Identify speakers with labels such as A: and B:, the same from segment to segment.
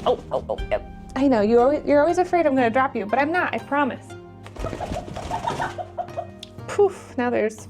A: Yep. I know, you're always afraid I'm gonna drop you, but I'm not, I promise. Poof, now there's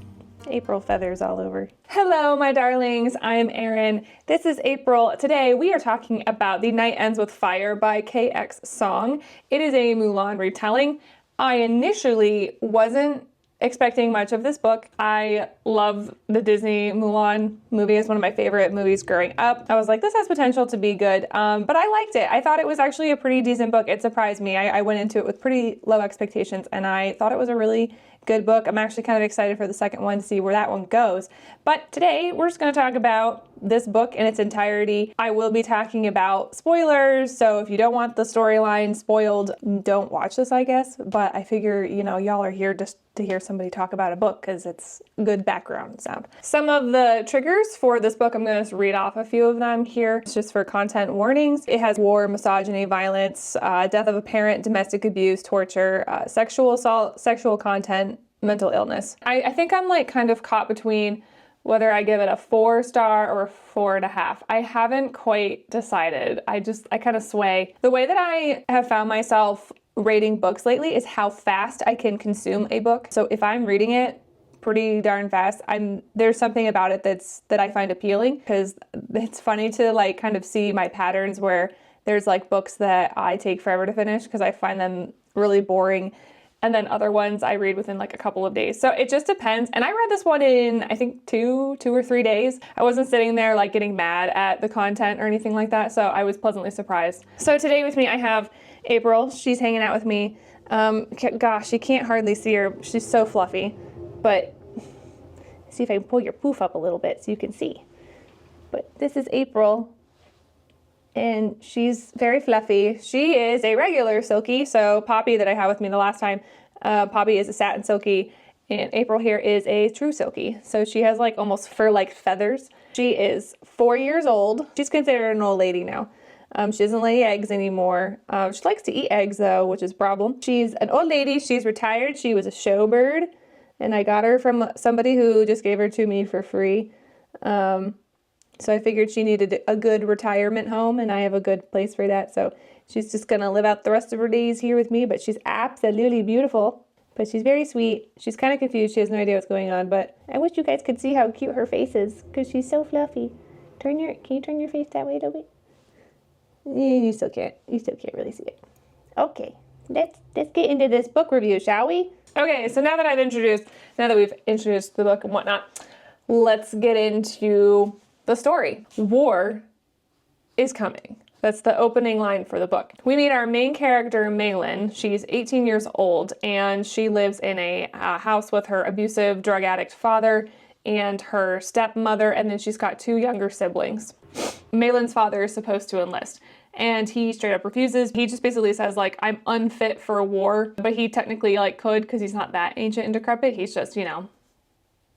A: April feathers all over. Hello, my darlings, I'm Erin. This is April. Today we are talking about The Night Ends with Fire by KX Song. It is a Mulan retelling. I initially wasn't expecting much of this book. I love the Disney Mulan movie. It's one of my favorite movies growing up. I was like, this has potential to be good, but I liked it. I thought it was actually a pretty decent book. It surprised me. I went into it with pretty low expectations, and I thought it was a really good book. I'm actually kind of excited for the second one to see where that one goes. But today we're just going to talk about this book in its entirety. I will be talking about spoilers, so if you don't want the storyline spoiled, don't watch this, I guess. But I figure, you know, y'all are here just to hear somebody talk about a book because it's good background sound. Some of the triggers for this book, I'm going to just read off a few of them here. It's just for content warnings. It has war, misogyny, violence, death of a parent, domestic abuse, torture, sexual assault, sexual content, mental illness. I think I'm like kind of caught between whether I give it a 4-star or a 4.5. I haven't quite decided. I kind of sway. The way that I have found myself rating books lately is how fast I can consume a book. So if I'm reading it pretty darn fast, there's something about it that I find appealing, because it's funny to like kind of see my patterns where there's like books that I take forever to finish because I find them really boring. And then other ones I read within like a couple of days. So it just depends. And I read this one in, I think, two or 3 days. I wasn't sitting there like getting mad at the content or anything like that. So I was pleasantly surprised. So today with me, I have April. She's hanging out with me. Gosh, you can't hardly see her. She's so fluffy. But see if I can pull your poof up a little bit so you can see. But this is April. And she's very fluffy. She is a regular Silky, so Poppy that I had with me the last time, Poppy is a satin Silky, and April here is a true Silky. So she has like almost fur-like feathers. She is 4 years old. She's considered an old lady now. She doesn't lay eggs anymore. She likes to eat eggs though, which is a problem. She's an old lady. She's retired. She was a showbird, and I got her from somebody who just gave her to me for free. So I figured she needed a good retirement home, and I have a good place for that. So she's just going to live out the rest of her days here with me, but she's absolutely beautiful. But she's very sweet. She's kind of confused. She has no idea what's going on, but I wish you guys could see how cute her face is because she's so fluffy. Can you turn your face that way a little bit? You still can't. You still can't really see it. Okay, let's get into this book review, shall we? Okay, so now that we've introduced the book and whatnot, let's get into the story. War is coming. That's the opening line for the book. We meet our main character, Maylin. She's 18 years old, and she lives in a house with her abusive, drug addict father and her stepmother, and then she's got 2 younger siblings. Maylin's father is supposed to enlist, and he straight up refuses. He just basically says, like, I'm unfit for war, but he technically, like, could because he's not that ancient and decrepit. He's just, you know,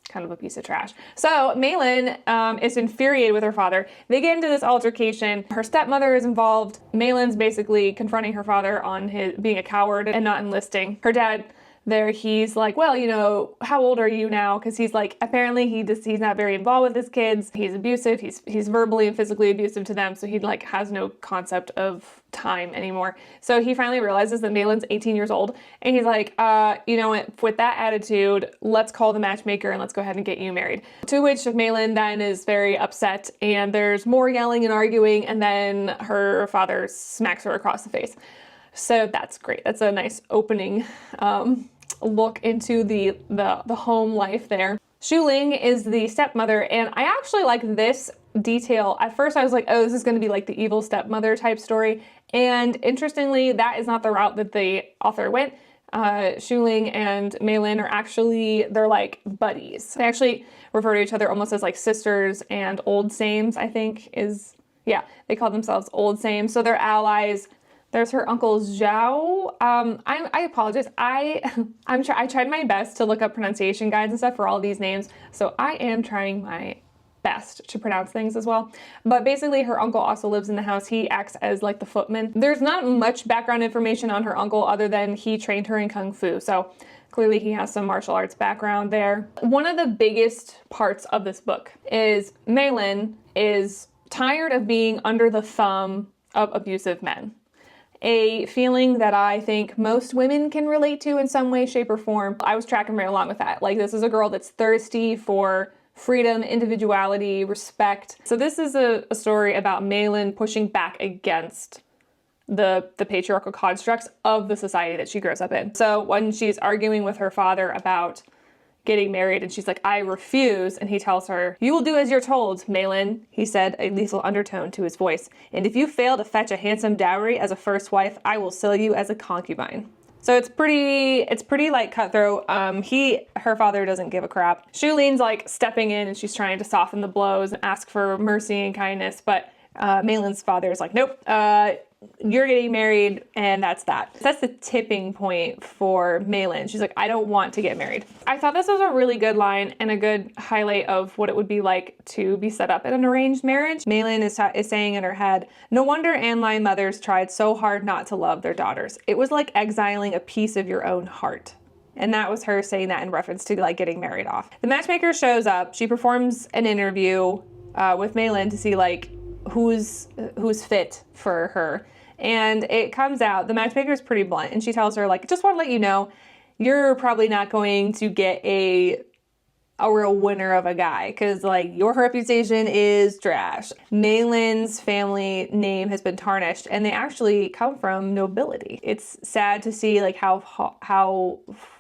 A: kind of a piece of trash. So Maylin is infuriated with her father. They get into this altercation. Her stepmother is involved. Maylin's basically confronting her father on his being a coward and not enlisting. Her dad there, he's like, well, you know, how old are you now? Because he's like, apparently he's not very involved with his kids. He's abusive. He's verbally and physically abusive to them. So he like has no concept of time anymore. So he finally realizes that Maylin's 18 years old, and he's like, you know what, with that attitude, let's call the matchmaker and let's go ahead and get you married. To which Maylin then is very upset, and there's more yelling and arguing, and then her father smacks her across the face. So that's great. That's a nice opening look into the home life there. Shuling is the stepmother, and I actually like this detail. At first I was like, oh, this is going to be like the evil stepmother type story, and interestingly, that is not the route that the author went. Shuling and Maylin are actually, they're like buddies. They actually refer to each other almost as like sisters and old sames, I think is, yeah, they call themselves old sames, so they're allies. There's her uncle Zhao. I apologize. I tried my best to look up pronunciation guides and stuff for all these names, so I am trying my best to pronounce things as well. But basically, her uncle also lives in the house. He acts as like the footman. There's not much background information on her uncle other than he trained her in Kung Fu, so clearly he has some martial arts background there. One of the biggest parts of this book is Maylin is tired of being under the thumb of abusive men. A feeling that I think most women can relate to in some way, shape, or form. I was tracking right along with that. Like, this is a girl that's thirsty for freedom, individuality, respect. So this is a story about Malin pushing back against the patriarchal constructs of the society that she grows up in. So when she's arguing with her father about getting married and she's like, I refuse, and he tells her, you will do as you're told, Malin, he said, a lethal undertone to his voice. And if you fail to fetch a handsome dowry as a first wife, I will sell you as a concubine. So it's pretty like cutthroat. Her father doesn't give a crap. Shulene's like stepping in and she's trying to soften the blows and ask for mercy and kindness, but Malin's father is like, nope, you're getting married, and that's that. That's the tipping point for Malin. She's like, I don't want to get married. I thought this was a really good line and a good highlight of what it would be like to be set up in an arranged marriage. Malin is saying in her head, no wonder Anline mothers tried so hard not to love their daughters. It was like exiling a piece of your own heart. And that was her saying that in reference to like getting married off. The matchmaker shows up. She performs an interview with Malin to see like who's fit for her. And it comes out, the matchmaker is pretty blunt, and she tells her, like, just want to let you know, you're probably not going to get a real winner of a guy, because, like, your reputation is trash. Malin's family name has been tarnished, and they actually come from nobility. It's sad to see, like, how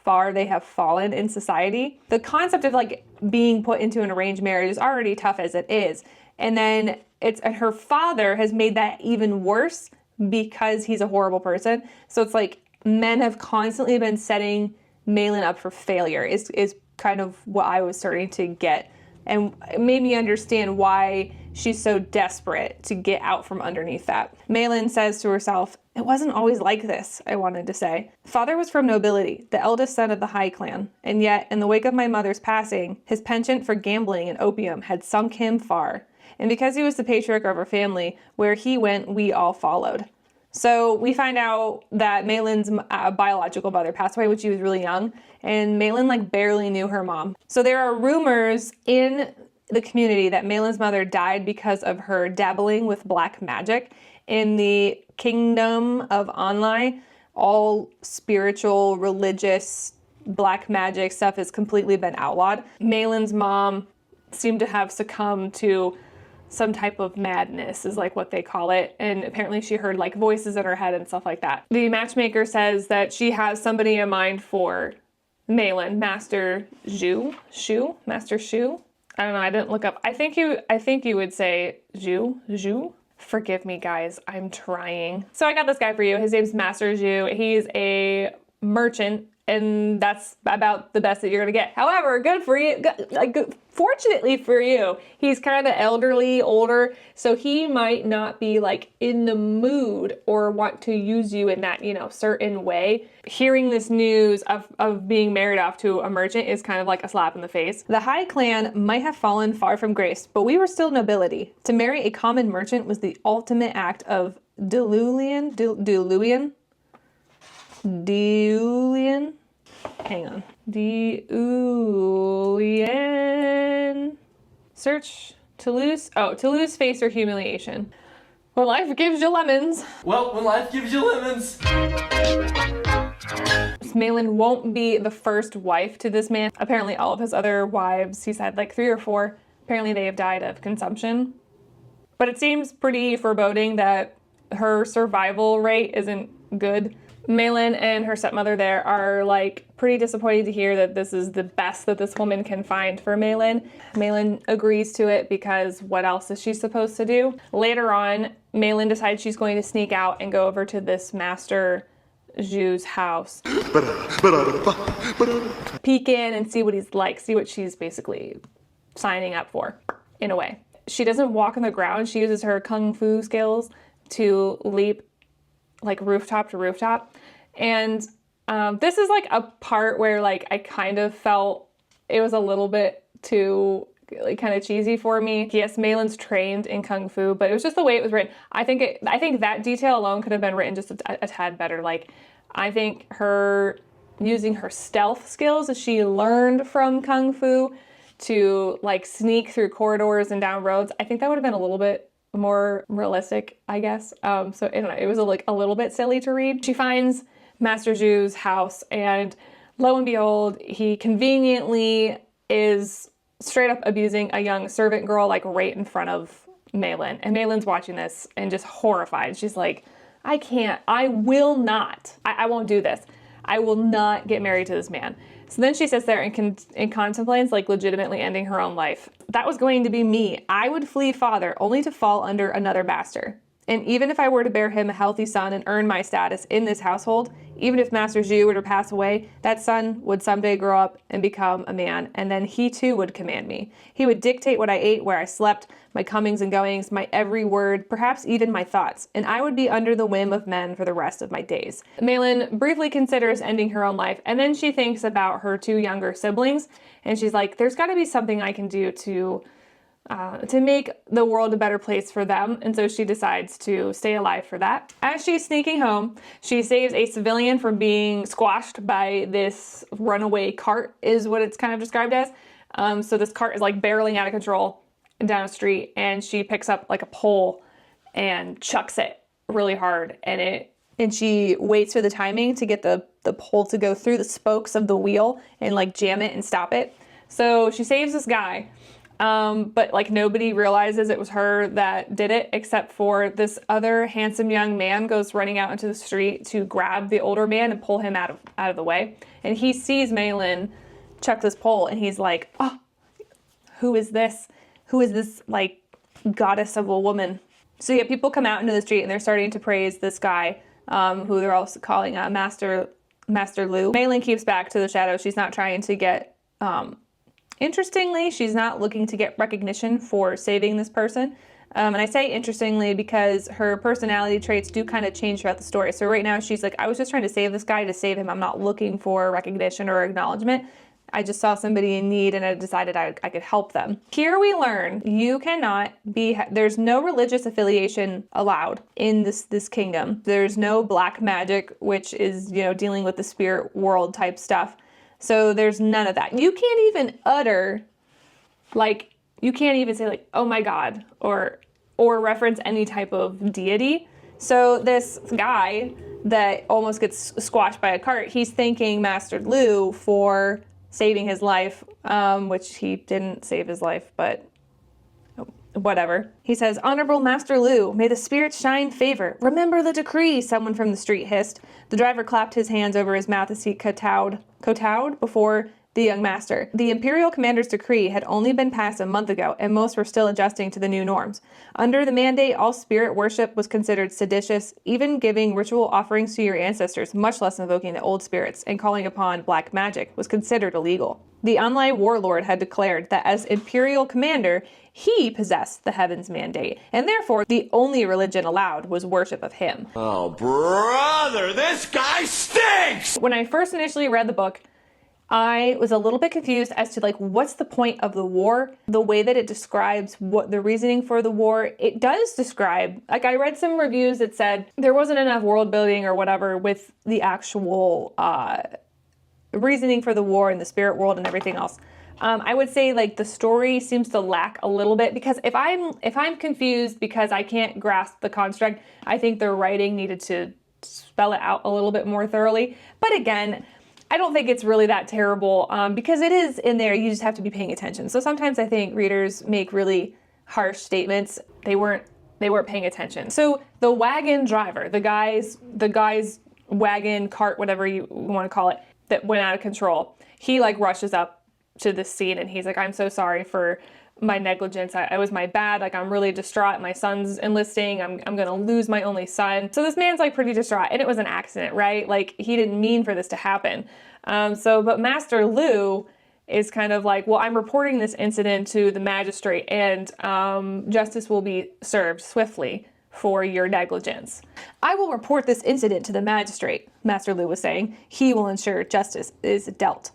A: far they have fallen in society. The concept of, like, being put into an arranged marriage is already tough as it is. And then and her father has made that even worse because he's a horrible person. So it's like men have constantly been setting Malin up for failure is kind of what I was starting to get. And it made me understand why she's so desperate to get out from underneath that. Malin says to herself, it wasn't always like this, I wanted to say. Father was from nobility, the eldest son of the High Clan, and yet, in the wake of my mother's passing, his penchant for gambling and opium had sunk him far. And because he was the patriarch of our family, where he went, we all followed. So we find out that Malin's biological mother passed away when she was really young, and Malin like barely knew her mom. So there are rumors in the community that Malin's mother died because of her dabbling with black magic. In the kingdom of Anline, all spiritual, religious, black magic stuff has completely been outlawed. Malin's mom seemed to have succumbed to some type of madness is like what they call it. And apparently she heard like voices in her head and stuff like that. The matchmaker says that she has somebody in mind for Malin, Master Master Shu. I don't know, I didn't look up. I think you would say Zhu. Forgive me guys, I'm trying. So I got this guy for you. His name's Master Zhu. He's a merchant, and that's about the best that you're gonna get. However, good for you, fortunately for you, he's kind of elderly, older, so he might not be like in the mood or want to use you in that, certain way. Hearing this news of being married off to a merchant is kind of like a slap in the face. The High Clan might have fallen far from grace, but we were still nobility. To marry a common merchant was the ultimate act of Delulian? Hang on. Delulian. Search Toulouse. Oh, Toulouse face or humiliation. When life gives you lemons.
B: Well, when life gives you lemons.
A: Malin won't be the first wife to this man. Apparently all of his other wives, he's had like 3 or 4, apparently they have died of consumption. But it seems pretty foreboding that her survival rate isn't good. Malin and her stepmother there are like pretty disappointed to hear that this is the best that this woman can find for Malin. Malin agrees to it because what else is she supposed to do? Later on, Malin decides she's going to sneak out and go over to this Master Zhu's house. Peek in and see what he's like, see what she's basically signing up for, in a way. She doesn't walk on the ground. She uses her kung fu skills to leap like rooftop to rooftop. And this is like a part where like I kind of felt it was a little bit too like kind of cheesy for me. Yes, Malin's trained in kung fu, but it was just the way it was written. I think that detail alone could have been written just a tad better. Like I think her using her stealth skills that she learned from kung fu to like sneak through corridors and down roads, I think that would have been a little bit more realistic, I guess. So I don't know, it was a little bit silly to read. She finds Master Zhu's house, and lo and behold, he conveniently is straight up abusing a young servant girl, like right in front of Malin. And Malin's watching this and just horrified. She's like, I won't do this. I will not get married to this man. So then she sits there and contemplates like legitimately ending her own life. That was going to be me. I would flee father only to fall under another bastard. And even if I were to bear him a healthy son and earn my status in this household, even if Master Zhu were to pass away, that son would someday grow up and become a man, and then he too would command me. He would dictate what I ate, where I slept, my comings and goings, my every word, perhaps even my thoughts, and I would be under the whim of men for the rest of my days. Malin briefly considers ending her own life, and then she thinks about her 2 younger siblings, and she's like, there's got to be something I can do to make the world a better place for them, and so she decides to stay alive for that. As she's sneaking home, she saves a civilian from being squashed by this runaway cart, is what it's kind of described as. So this cart is like barreling out of control down a street, and she picks up like a pole and chucks it really hard, and she waits for the timing to get the pole to go through the spokes of the wheel and like jam it and stop it. So she saves this guy. But like nobody realizes it was her that did it, except for this other handsome young man goes running out into the street to grab the older man and pull him out of the way. And he sees Malin chuck this pole, and he's like, oh, who is this? Who is this like goddess of a woman? So yeah, people come out into the street and they're starting to praise this guy, who they're also calling Master Lu. Malin keeps back to the shadows. She's not trying to get, interestingly, she's not looking to get recognition for saving this person. And I say interestingly because her personality traits do kind of change throughout the story. So right now she's like, I was just trying to save this guy to save him. I'm not looking for recognition or acknowledgement. I just saw somebody in need and I decided I could help them. Here we learn you cannot be, there's no religious affiliation allowed in this kingdom. There's no black magic, which is, dealing with the spirit world type stuff. So there's none of that. You can't even utter, you can't even say oh my God, or reference any type of deity. So this guy that almost gets squashed by a cart, he's thanking Master Lu for saving his life, which he didn't save his life, but whatever. He says, Honorable Master Lu, may the spirits shine favor. Remember the decree, someone from the street hissed. The driver clapped his hands over his mouth as he kowtowed before the young master. The Imperial Commander's decree had only been passed a month ago, and most were still adjusting to the new norms. Under the mandate, all spirit worship was considered seditious, even giving ritual offerings to your ancestors, much less invoking the old spirits, and calling upon black magic was considered illegal. The Anlai warlord had declared that as Imperial Commander, he possessed the heavens mandate, and therefore the only religion allowed was worship of him.
B: Oh, brother, this guy stinks!
A: When I first initially read the book, I was a little bit confused as to what's the point of the war? The way that it describes what the reasoning for the war, it does describe, I read some reviews that said there wasn't enough world building or whatever with the actual reasoning for the war and the spirit world and everything else. I would say the story seems to lack a little bit, because if I'm confused because I can't grasp the construct, I think the writing needed to spell it out a little bit more thoroughly. But again, I don't think it's really that terrible, because it is in there. You just have to be paying attention. So sometimes I think readers make really harsh statements. They weren't paying attention. So the wagon driver, the guy's wagon, cart, whatever you want to call it, that went out of control, he rushes up to the scene and he's like, I'm so sorry for my negligence. It was my bad. I'm really distraught. My son's enlisting. I'm going to lose my only son. So this man's pretty distraught, and it was an accident, right? He didn't mean for this to happen. But Master Lu is kind of well, I'm reporting this incident to the magistrate, and justice will be served swiftly for your negligence. I will report this incident to the magistrate, Master Lu was saying. He will ensure justice is dealt.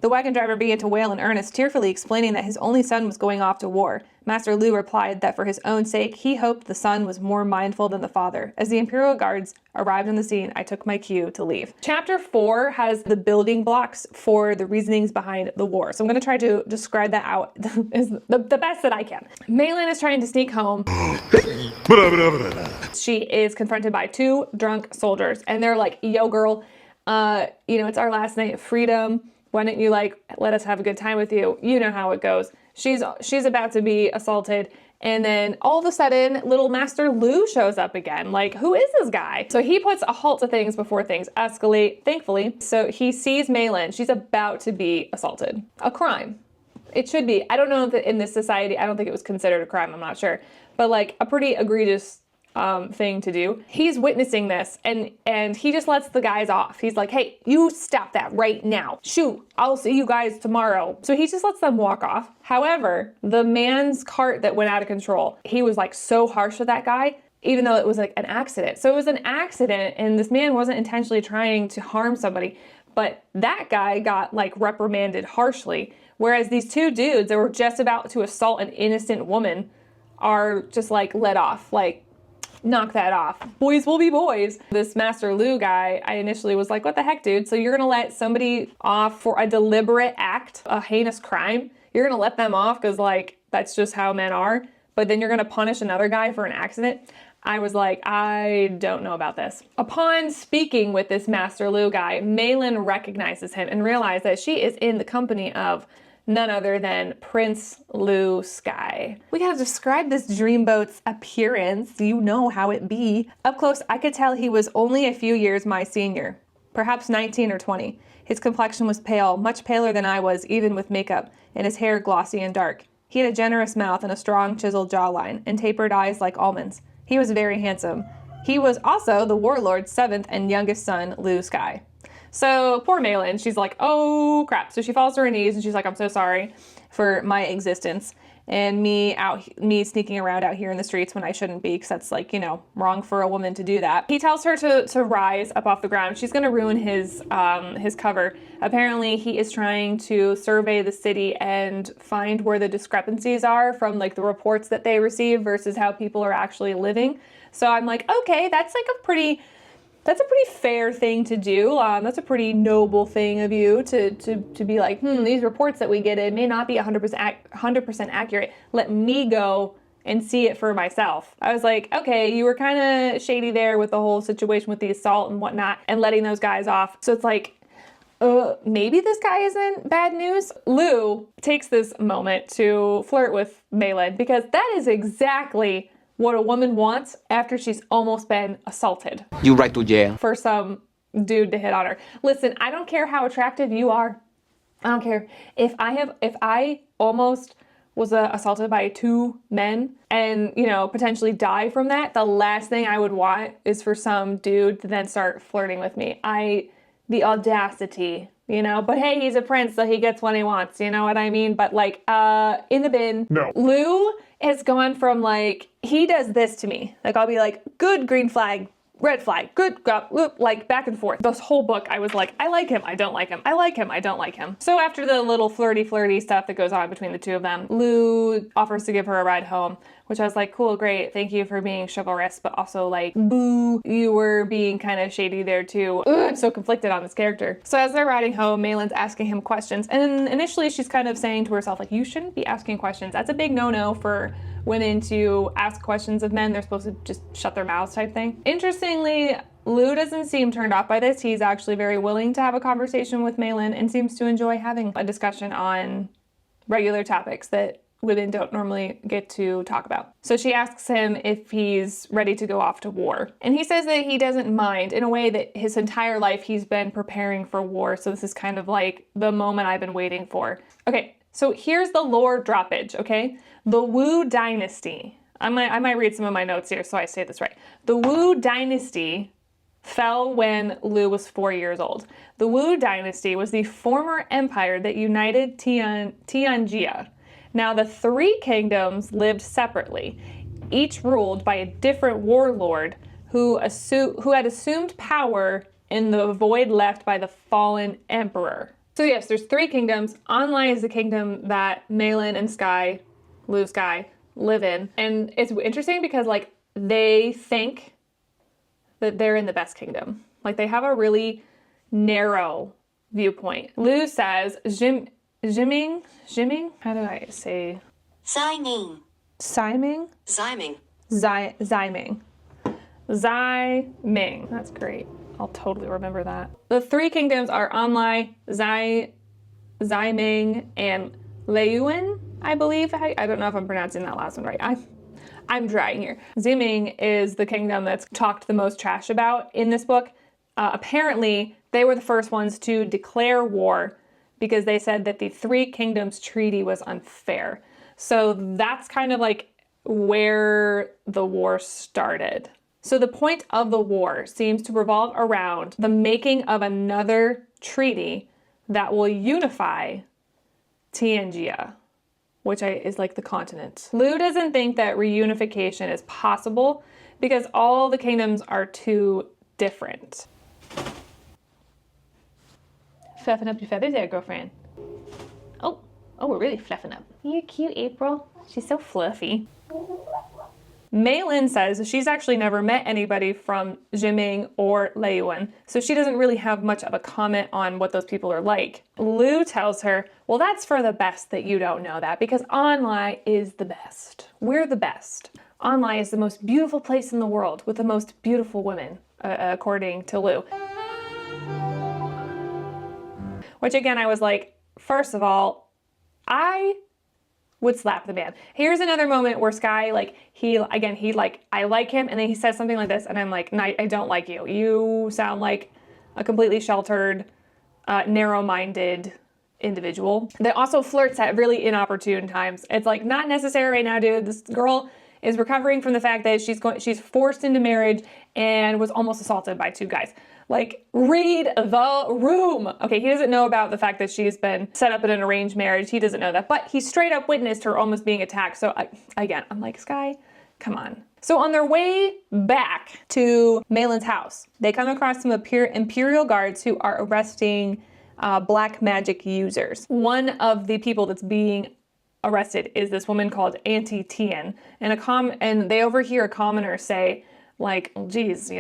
A: The wagon driver began to wail in earnest, tearfully explaining that his only son was going off to war. Master Lu replied that for his own sake, he hoped the son was more mindful than the father. As the Imperial Guards arrived on the scene, I took my cue to leave. Chapter 4 has the building blocks for the reasonings behind the war. So I'm going to try to describe that out as the best that I can. Malin is trying to sneak home. She is confronted by 2 drunk soldiers, and they're like, yo, girl, it's our last night of freedom. Why don't you let us have a good time with you? You know how it goes. She's about to be assaulted. And then all of a sudden, little Master Lu shows up again. Like, who is this guy? So he puts a halt to things before things escalate, thankfully. So he sees Malin. She's about to be assaulted. A crime. It should be. I don't know if in this society, I don't think it was considered a crime. I'm not sure. But like a pretty egregious thing to do. He's witnessing this and he just lets the guys off. He's like, hey, you stop that right now. Shoot, I'll see you guys tomorrow. So he just lets them walk off. However, the man's cart that went out of control, he was like so harsh with that guy, even though it was like an accident. So it was an accident and this man wasn't intentionally trying to harm somebody, but that guy got like reprimanded harshly. Whereas these 2 dudes that were just about to assault an innocent woman are just like let off, like, knock that off. Boys will be boys. This Master Lu guy, I initially was like, what the heck, dude? So you're gonna let somebody off for a deliberate act, a heinous crime? You're gonna let them off because like, that's just how men are? But then you're gonna punish another guy for an accident? I was like, I don't know about this. Upon speaking with this Master Lu guy, Malin recognizes him and realizes that she is in the company of none other than Prince Lu Sky. We gotta describe this dreamboat's appearance. You know how it be. Up close, I could tell he was only a few years my senior, perhaps 19 or 20. His complexion was pale, much paler than I was, even with makeup, and his hair glossy and dark. He had a generous mouth and a strong, chiseled jawline, and tapered eyes like almonds. He was very handsome. He was also the warlord's 7th and youngest son, Lu Sky. So poor Malin, she's like, oh crap. So she falls to her knees and she's like, I'm so sorry for my existence and me sneaking around out here in the streets when I shouldn't be, because that's like, wrong for a woman to do that. He tells her to rise up off the ground. She's gonna ruin his cover. Apparently he is trying to survey the city and find where the discrepancies are from like the reports that they receive versus how people are actually living. So I'm like, okay, that's a pretty fair thing to do. That's a pretty noble thing of you to be like, these reports that we get in may not be 100% accurate. Let me go and see it for myself. I was like, okay, you were kind of shady there with the whole situation with the assault and whatnot and letting those guys off. So it's like, maybe this guy isn't bad news. Lu takes this moment to flirt with Malin because that is exactly what a woman wants after she's almost been assaulted.
C: You right to jail.
A: For some dude to hit on her. Listen, I don't care how attractive you are. I don't care. If I almost was assaulted by 2 men and, potentially die from that, the last thing I would want is for some dude to then start flirting with me. The audacity, but hey, he's a prince, so he gets what he wants, you know what I mean? But like, in the bin. No. Lu has gone from like, he does this to me. Like, I'll be like, good green flag, red flag, good, like back and forth. This whole book, I was like, I like him, I don't like him. I like him, I don't like him. So after the little flirty stuff that goes on between the 2 of them, Lu offers to give her a ride home, which I was like, cool, great. Thank you for being chivalrous, but also like, boo, you were being kind of shady there too. Ugh, I'm so conflicted on this character. So as they're riding home, Malin's asking him questions. And initially she's kind of saying to herself, like, you shouldn't be asking questions. That's a big no-no for women to ask questions of men. They're supposed to just shut their mouths type thing. Interestingly, Lu doesn't seem turned off by this. He's actually very willing to have a conversation with Malin and seems to enjoy having a discussion on regular topics that women don't normally get to talk about. So she asks him if he's ready to go off to war. And he says that he doesn't mind. In a way that his entire life he's been preparing for war. So this is kind of like the moment I've been waiting for. Okay, so here's the lore droppage, okay? The Wu Dynasty. I might read some of my notes here so I say this right. The Wu Dynasty fell when Lu was 4 years old. The Wu Dynasty was the former empire that united Tianjia. Now, the 3 kingdoms lived separately, each ruled by a different warlord who had assumed power in the void left by the fallen emperor. So yes, there's 3 kingdoms. Online is the kingdom that Malin and Lu Sky, live in. And it's interesting because like they think that they're in the best kingdom. Like they have a really narrow viewpoint. Lu says, Jiming, how do I say?
C: Zyming.
A: Siming?
C: Zyming.
A: Zyming. Zyming. That's great. I'll totally remember that. The three kingdoms are Anlai, Zyming, and Leyuan, I believe. I don't know if I'm pronouncing that last one right. I'm trying here. Zyming is the kingdom that's talked the most trash about in this book. Apparently, they were the first ones to declare war because they said that the Three Kingdoms Treaty was unfair. So that's kind of like where the war started. So the point of the war seems to revolve around the making of another treaty that will unify Tianjia, which is like the continent. Lu doesn't think that reunification is possible because all the kingdoms are too different. Fluffing up your feathers there, girlfriend. Oh, we're really fluffing up. You're cute, April. She's so fluffy. Maylin says she's actually never met anybody from Jiming or Leyuan, so she doesn't really have much of a comment on what those people are like. Lu tells her, well, that's for the best that you don't know that, because Anlai is the best. We're the best. Anlai is the most beautiful place in the world with the most beautiful women, according to Lu. Which again, I was like, first of all, I would slap the man. Here's another moment where Sky, I like him, and then he says something like this, and I'm like, no, I don't like you. You sound like a completely sheltered, narrow-minded individual that also flirts at really inopportune times. It's like, not necessary right now, dude. This girl is recovering from the fact that she's forced into marriage and was almost assaulted by two guys. Like, read the room. Okay, he doesn't know about the fact that she's been set up in an arranged marriage. He doesn't know that, but he straight up witnessed her almost being attacked. So again, I'm like, Sky, come on. So on their way back to Maylin's house, they come across some Imperial guards who are arresting black magic users. One of the people that's being arrested is this woman called Auntie Tian, and they overhear a commoner say, like, geez,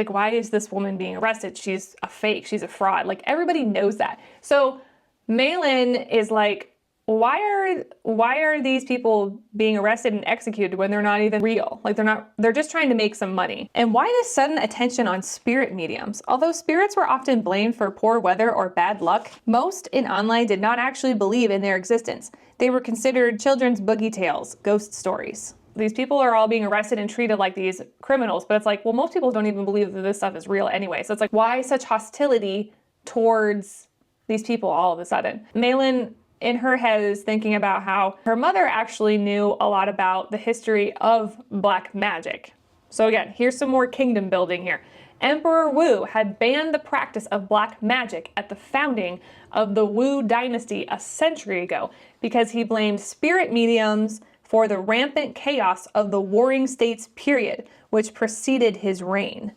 A: why is this woman being arrested? She's a fake. She's a fraud. Like, everybody knows that. So Maylin is like, why are these people being arrested and executed when they're not even real? Like, they're just trying to make some money. And why this sudden attention on spirit mediums? Although spirits were often blamed for poor weather or bad luck, most in Anlai did not actually believe in their existence. They were considered children's boogie tales, ghost stories. These people are all being arrested and treated like these criminals, but it's like, well, most people don't even believe that this stuff is real anyway. So it's like, why such hostility towards these people all of a sudden? Maylin, in her head, is thinking about how her mother actually knew a lot about the history of black magic. So again, here's some more kingdom building here. Emperor Wu had banned the practice of black magic at the founding of the Wu dynasty a century ago because he blamed spirit mediums for the rampant chaos of the Warring States period, which preceded his reign.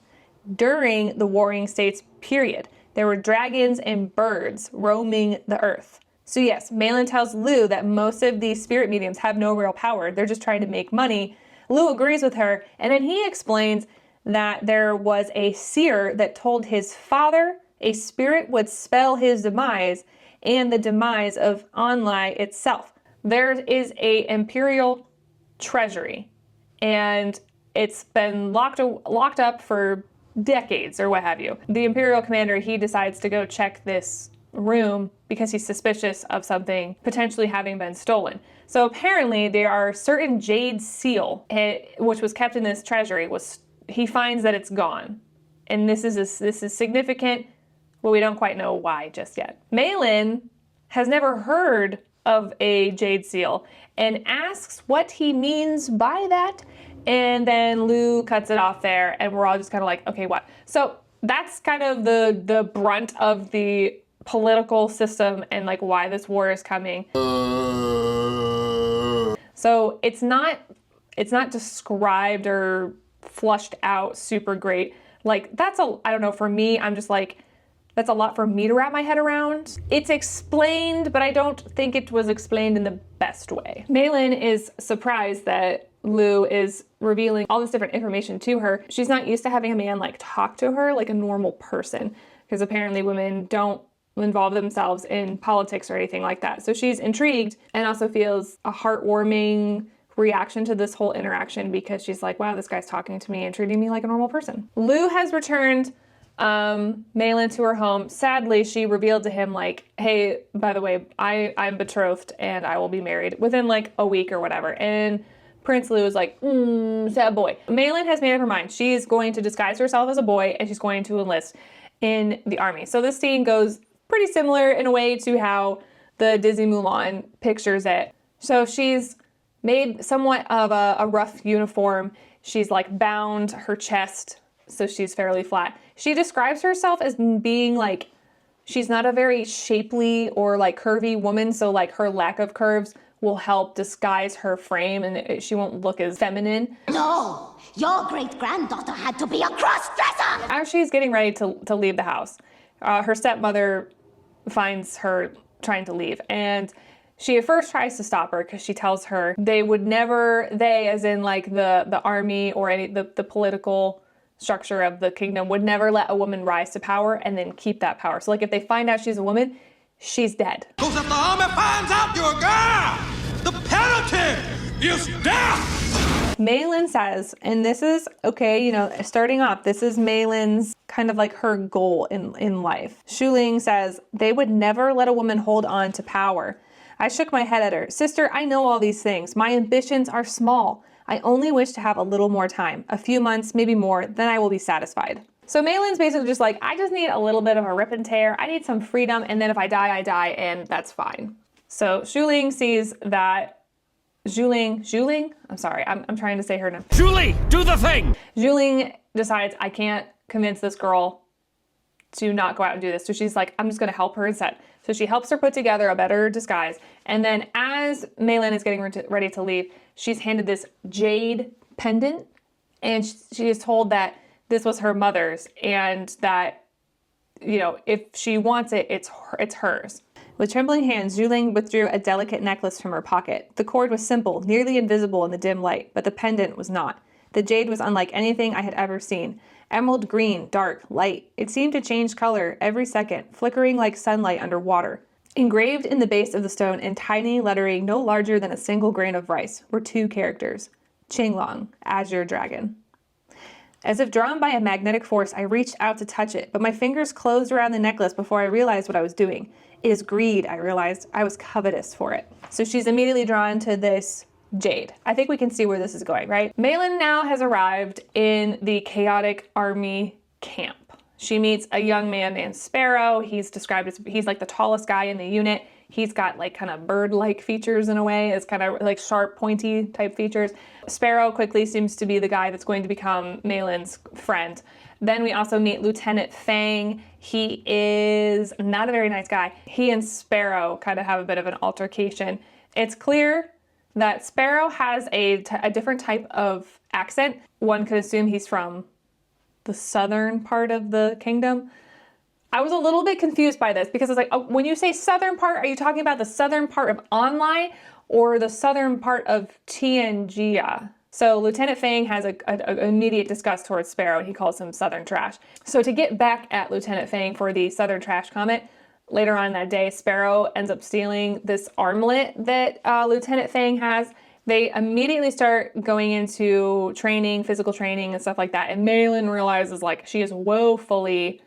A: During the Warring States period, there were dragons and birds roaming the earth. So yes, Maylin tells Lu that most of these spirit mediums have no real power. They're just trying to make money. Lu agrees with her, and then he explains that there was a seer that told his father a spirit would spell his demise and the demise of Anlai itself. There is a imperial treasury, and it's been locked up for decades or what have you. The imperial commander, he decides to go check this room because he's suspicious of something potentially having been stolen. So apparently there are certain jade seal, which was kept in this treasury. He finds that it's gone, and this is significant, but we don't quite know why just yet. Maylin has never heard of a jade seal and asks what he means by that, and then Lu cuts it off there, and we're all just kind of like, okay, what? So that's kind of the brunt of the political system and like why this war is coming. So it's not described or flushed out super great. Like, I don't know, for me, I'm just like, That's a lot for me to wrap my head around. It's explained, but I don't think it was explained in the best way. Malin is surprised that Lou is revealing all this different information to her. She's not used to having a man like talk to her like a normal person, because apparently women don't involve themselves in politics or anything like that. So she's intrigued and also feels a heartwarming reaction to this whole interaction, because she's like, wow, this guy's talking to me and treating me like a normal person. Lou has returned Malin to her home. Sadly, she revealed to him like, hey, by the way, I'm betrothed and I will be married within like a week or whatever. And Prince Lou is like, sad boy. Malin has made up her mind. She's going to disguise herself as a boy and she's going to enlist in the army. So this scene goes pretty similar in a way to how the Disney Mulan pictures it. So she's made somewhat of a rough uniform. She's like bound her chest, so she's fairly flat. She describes herself as being like, she's not a very shapely or like curvy woman, so like her lack of curves will help disguise her frame and she won't look as feminine.
C: No, your great-granddaughter had to be a cross-dresser!
A: As she's getting ready to leave the house, her stepmother finds her trying to leave, and she at first tries to stop her because she tells her they would never, they as in like the army or the political structure of the kingdom would never let a woman rise to power and then keep that power. So like if they find out she's a woman, she's dead.
B: Because if the army finds out you're a girl, the penalty is death!
A: Malin says, and this is, okay, you know, starting off, this is Malin's kind of like her goal in life. Shu Ling says, they would never let a woman hold on to power. I shook my head at her. Sister, I know all these things. My ambitions are small. I only wish to have a little more time. A few months, maybe more, then I will be satisfied. So Malin's basically just like, I just need a little bit of a rip and tear. I need some freedom, and then if I die, I die, and that's fine. So Shu Ling sees that Zhuling? I'm sorry, I'm trying to say her name.
B: Julie, do the thing!
A: Zhuling decides, I can't convince this girl to not go out and do this. So she's like, I'm just gonna help her instead. So she helps her put together a better disguise. And then as Malin is getting ready to leave, she's handed this jade pendant, and she is told that this was her mother's and that, you know, if she wants it, it's hers. With trembling hands, Zhuling withdrew a delicate necklace from her pocket. The cord was simple, nearly invisible in the dim light, but the pendant was not. The jade was unlike anything I had ever seen. Emerald green, dark, light. It seemed to change color every second, flickering like sunlight under water. Engraved in the base of the stone in tiny lettering no larger than a single grain of rice were two characters. Qinglong, Azure Dragon. As if drawn by a magnetic force, I reached out to touch it, but my fingers closed around the necklace before I realized what I was doing. It is greed, I realized. I was covetous for it. So she's immediately drawn to this jade. I think we can see where this is going, right? Malin now has arrived in the chaotic army camp. She meets a young man named Sparrow. He's described as, he's like the tallest guy in the unit. He's got like kind of bird-like features in a way. It's kind of like sharp, pointy type features. Sparrow quickly seems to be the guy that's going to become Malin's friend. Then we also meet Lieutenant Fang. He is not a very nice guy. He and Sparrow kind of have a bit of an altercation. It's clear that Sparrow has a different type of accent. One could assume he's from the southern part of the kingdom. I was a little bit confused by this because I was like, oh, when you say southern part, are you talking about the southern part of Online or the southern part of Tianjia? So Lieutenant Fang has an immediate disgust towards Sparrow. He calls him Southern Trash. So to get back at Lieutenant Fang for the Southern Trash comment, later on that day, Sparrow ends up stealing this armlet that Lieutenant Fang has. They immediately start going into training, physical training and stuff like that. And Malin realizes like she is woefully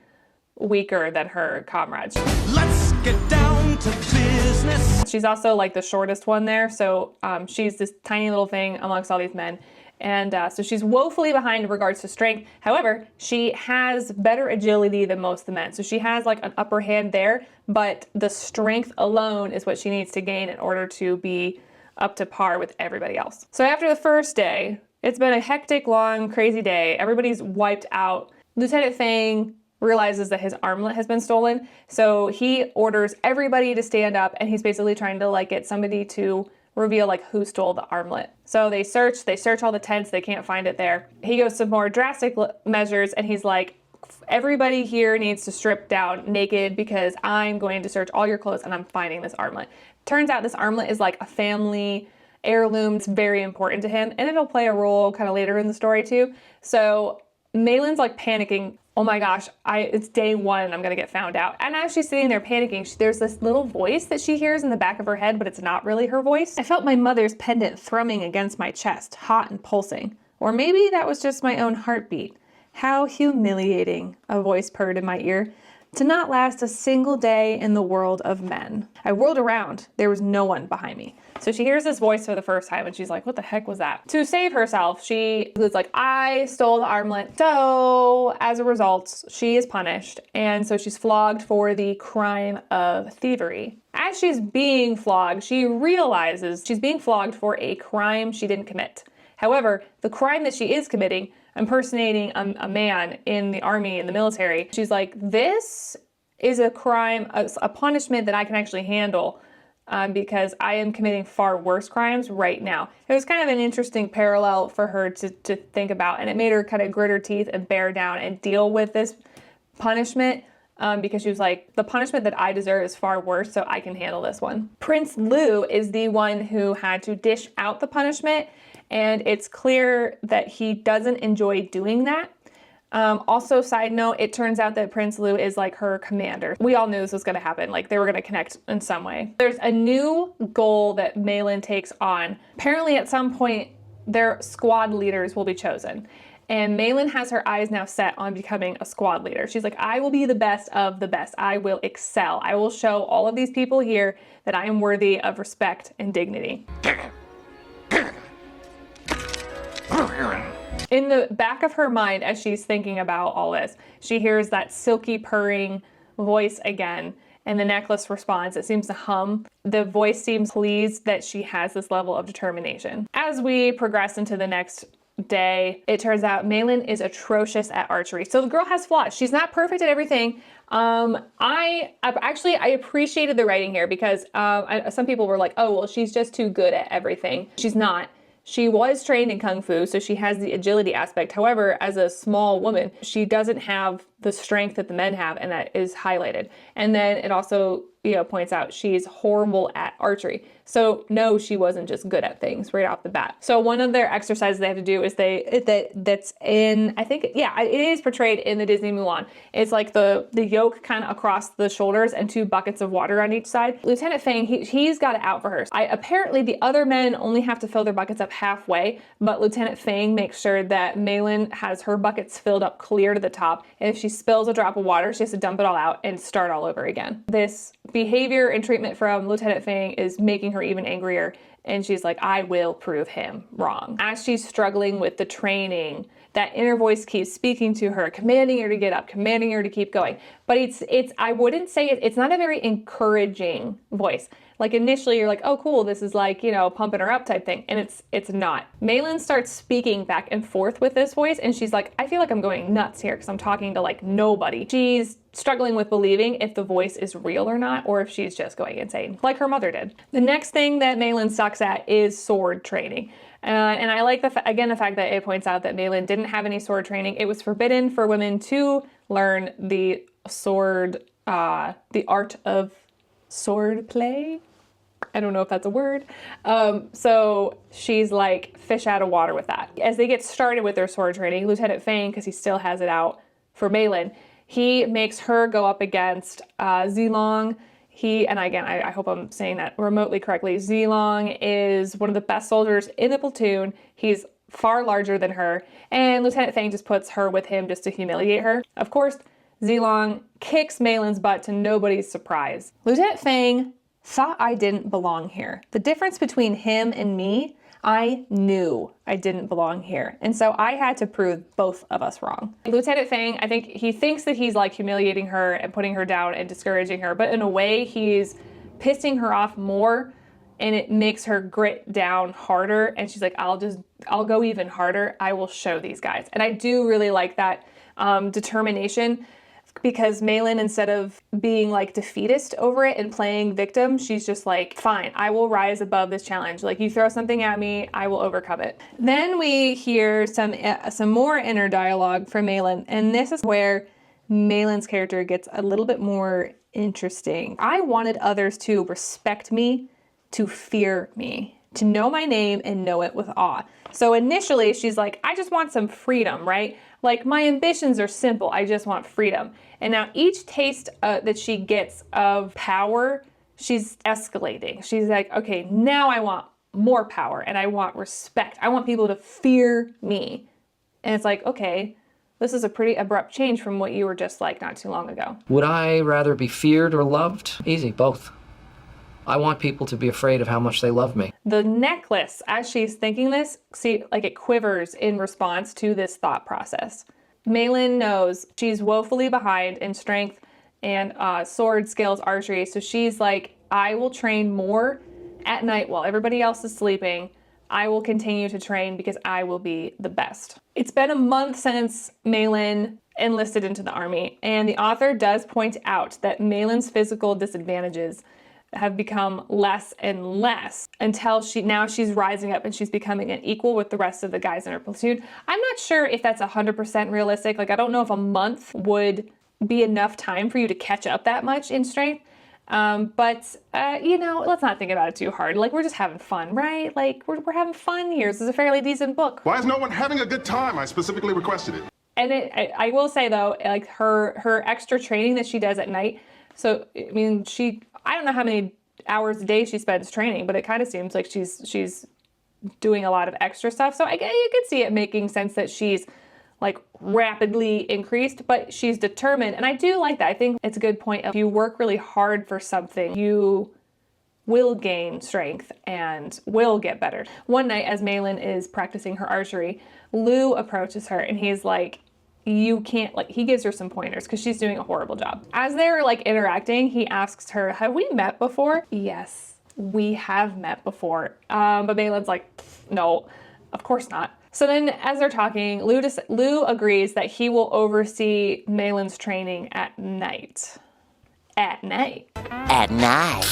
A: weaker than her comrades.
B: Let's get down to business.
A: She's also like the shortest one there. So she's this tiny little thing amongst all these men. And so she's woefully behind in regards to strength. However, she has better agility than most of the men. So she has like an upper hand there, but the strength alone is what she needs to gain in order to be up to par with everybody else. So after the first day, it's been a hectic, long, crazy day. Everybody's wiped out. Lieutenant Fang realizes that his armlet has been stolen. So he orders everybody to stand up, and he's basically trying to like get somebody to reveal like who stole the armlet. So they search all the tents, they can't find it there. He goes to more drastic measures and he's like, everybody here needs to strip down naked because I'm going to search all your clothes and I'm finding this armlet. Turns out this armlet is like a family heirloom. It's very important to him, and it'll play a role kind of later in the story too. So Malin's like panicking. Oh my gosh, it's day one and I'm gonna get found out. And as she's sitting there panicking, there's this little voice that she hears in the back of her head, but it's not really her voice. I felt my mother's pendant thrumming against my chest, hot and pulsing. Or maybe that was just my own heartbeat. How humiliating, a voice purred in my ear. To not last a single day in the world of men. I whirled around. There was no one behind me. So she hears this voice for the first time and she's like, what the heck was that? To save herself, she was like, I stole the armlet. So as a result, she is punished. And so she's flogged for the crime of thievery. As she's being flogged, she realizes she's being flogged for a crime she didn't commit. However, the crime that she is committing, impersonating a man in the army, in the military, she's like, this is a crime, a punishment that I can actually handle because I am committing far worse crimes right now. It was kind of an interesting parallel for her to think about, and it made her kind of grit her teeth and bear down and deal with this punishment because she was like, the punishment that I deserve is far worse, so I can handle this one. Prince Lou is the one who had to dish out the punishment, and it's clear that he doesn't enjoy doing that. Also, side note, it turns out that Prince Lou is like her commander. We all knew this was going to happen. Like they were going to connect in some way. There's a new goal that Malin takes on. Apparently at some point, their squad leaders will be chosen. And Malin has her eyes now set on becoming a squad leader. She's like, I will be the best of the best. I will excel. I will show all of these people here that I am worthy of respect and dignity. In the back of her mind, as she's thinking about all this, she hears that silky purring voice again, and the necklace responds. It seems to hum. The voice seems pleased that she has this level of determination. As we progress into the next day, it turns out Malin is atrocious at archery. So the girl has flaws. She's not perfect at everything. I appreciated the writing here because some people were like, oh, well, she's just too good at everything. She's not. She was trained in Kung Fu, so she has the agility aspect. However, as a small woman, she doesn't have the strength that the men have, and that is highlighted. And then it also, points out she's horrible at archery. So no, she wasn't just good at things right off the bat. So one of their exercises they have to do is that's in, I think, yeah, it is portrayed in the Disney Mulan. It's like the yoke kind of across the shoulders and 2 buckets of water on each side. Lieutenant Fang, he's got it out for her. Apparently the other men only have to fill their buckets up halfway, but Lieutenant Fang makes sure that Malin has her buckets filled up clear to the top. And if she spills a drop of water, she has to dump it all out and start all over again. This behavior and treatment from Lieutenant Fang is making her even angrier, and she's like, I will prove him wrong. As she's struggling with the training, that inner voice keeps speaking to her, commanding her to get up, commanding her to keep going. But I wouldn't say it's not a very encouraging voice. Like initially you're like, oh cool, this is like, pumping her up type thing. And it's not. Malin starts speaking back and forth with this voice, and she's like, I feel like I'm going nuts here because I'm talking to like nobody. She's struggling with believing if the voice is real or not, or if she's just going insane, like her mother did. The next thing that Malin sucks at is sword training. And I like the fact that it points out that Malin didn't have any sword training. It was forbidden for women to learn the sword, the art of sword play. I don't know if that's a word. So she's like fish out of water with that. As they get started with their sword training, Lieutenant Fang, because he still has it out for Malin, he makes her go up against Zilong. And again, I hope I'm saying that remotely correctly. Zilong is one of the best soldiers in the platoon. He's far larger than her, and Lieutenant Fang just puts her with him just to humiliate her. Of course, Zilong kicks Malin's butt to nobody's surprise. Lieutenant Fang thought I didn't belong here. The difference between him and me, I knew I didn't belong here. And so I had to prove both of us wrong. Lieutenant Fang, I think he thinks that he's like humiliating her and putting her down and discouraging her, but in a way he's pissing her off more, and it makes her grit down harder. And she's like, I'll go even harder. I will show these guys. And I do really like that determination. because Malin, instead of being like defeatist over it and playing victim, she's just like, fine, I will rise above this challenge. Like, you throw something at me, I will overcome it. Then we hear some more inner dialogue from Malin, and this is where Malin's character gets a little bit more interesting. I wanted others to respect me, to fear me, to know my name and know it with awe. So initially she's like, I just want some freedom, right? Like, my ambitions are simple. I just want freedom. And now each taste that she gets of power, she's escalating. She's like, okay, now I want more power and I want respect. I want people to fear me. And it's like, okay, this is a pretty abrupt change from what you were just like not too long ago.
D: Would I rather be feared or loved? Easy, both. I want people to be afraid of how much they love me.
A: The necklace, as she's thinking this, see, like it quivers in response to this thought process. Malin knows she's woefully behind in strength and sword skills, archery. So she's like, I will train more at night while everybody else is sleeping. I will continue to train because I will be the best. It's been a month since Malin enlisted into the army, and the author does point out that Malin's physical disadvantages have become less and less until she's rising up and she's becoming an equal with the rest of the guys in her platoon. I'm not sure if that's 100% realistic. Like, I don't know if a month would be enough time for you to catch up that much in strength. But you know, let's not think about it too hard. Like, we're just having fun, right? Like, we're having fun here. This is a fairly decent book.
E: Why is no one having a good time? I specifically requested it.
A: And I will say though, like her extra training that she does at night. So, I mean, I don't know how many hours a day she spends training, but it kind of seems like she's doing a lot of extra stuff. So you could see it making sense that she's like rapidly increased, but she's determined. And I do like that. I think it's a good point. If you work really hard for something, you will gain strength and will get better. One night as Malin is practicing her archery, Lou approaches her and he's like, you can't, like, he gives her some pointers because she's doing a horrible job. As they're like interacting, he asks her, have we met before? Yes, we have met before. But Malin's like, no, of course not. So then as they're talking, Lou agrees that he will oversee Malin's training at night. At night.
F: At night.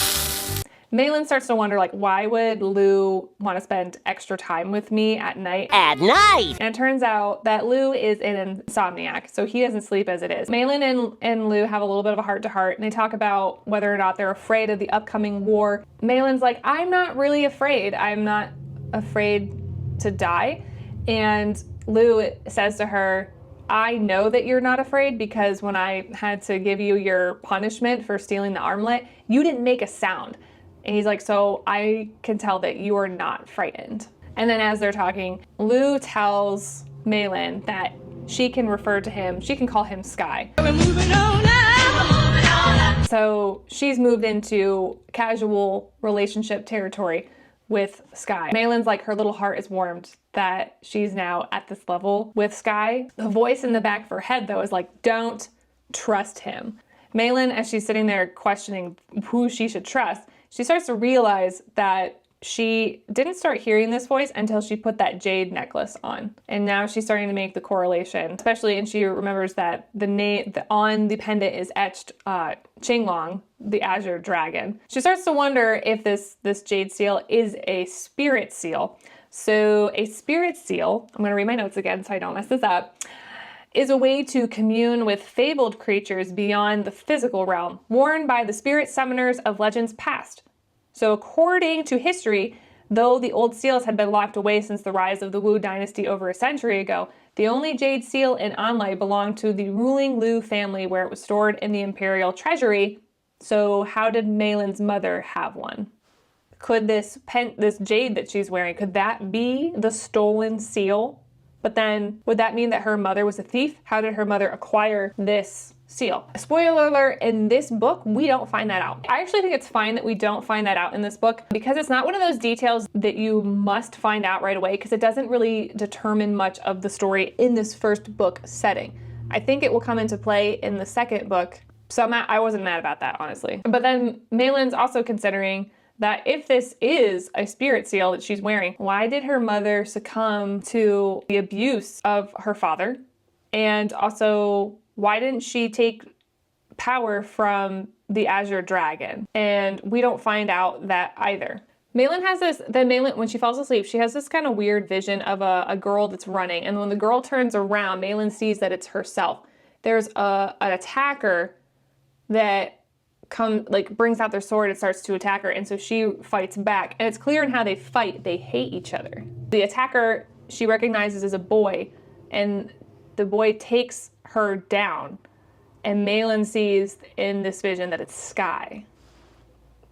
A: Malin starts to wonder, like, why would Lou want to spend extra time with me at night?
F: At night!
A: And it turns out that Lou is an insomniac, so he doesn't sleep as it is. Malin and Lou have a little bit of a heart-to-heart, and they talk about whether or not they're afraid of the upcoming war. Malin's like, I'm not really afraid. I'm not afraid to die. And Lou says to her, I know that you're not afraid because when I had to give you your punishment for stealing the armlet, you didn't make a sound. And he's like, so I can tell that you are not frightened. And then as they're talking, Lou tells Malin that she can refer to him, she can call him Sky. We're moving on now. So she's moved into casual relationship territory with Sky. Malin's like, her little heart is warmed that she's now at this level with Sky. The voice in the back of her head though is like, don't trust him. Malin, as she's sitting there questioning who she should trust, she starts to realize that she didn't start hearing this voice until she put that jade necklace on. And now she's starting to make the correlation, especially, and she remembers that the name on the pendant is etched Qinglong, the Azure Dragon. She starts to wonder if this jade seal is a spirit seal. So a spirit seal, I'm gonna read my notes again so I don't mess this up, is a way to commune with fabled creatures beyond the physical realm, worn by the spirit summoners of legends past. So according to history, though the old seals had been locked away since the rise of the Wu dynasty over a century ago, the only jade seal in Anlai belonged to the ruling Liu family where it was stored in the imperial treasury. So how did Malin's mother have one? Could this jade that she's wearing, could that be the stolen seal? But then, would that mean that her mother was a thief? How did her mother acquire this seal? Spoiler alert, in this book, we don't find that out. I actually think it's fine that we don't find that out in this book because it's not one of those details that you must find out right away because it doesn't really determine much of the story in this first book setting. I think it will come into play in the second book, so I wasn't mad about that, honestly. But then Malin's also considering that if this is a spirit seal that she's wearing, why did her mother succumb to the abuse of her father? And also, Why didn't she take power from the Azure Dragon? And we don't find out that either. Malin has this, then Malin, when she falls asleep, she has this kind of weird vision of a girl that's running. And when the girl turns around, Malin sees that it's herself. There's an attacker that brings out their sword and starts to attack her. And so she fights back. And it's clear in how they fight, they hate each other. The attacker she recognizes as a boy, and the boy takes her down. And Malin sees in this vision that it's Sky.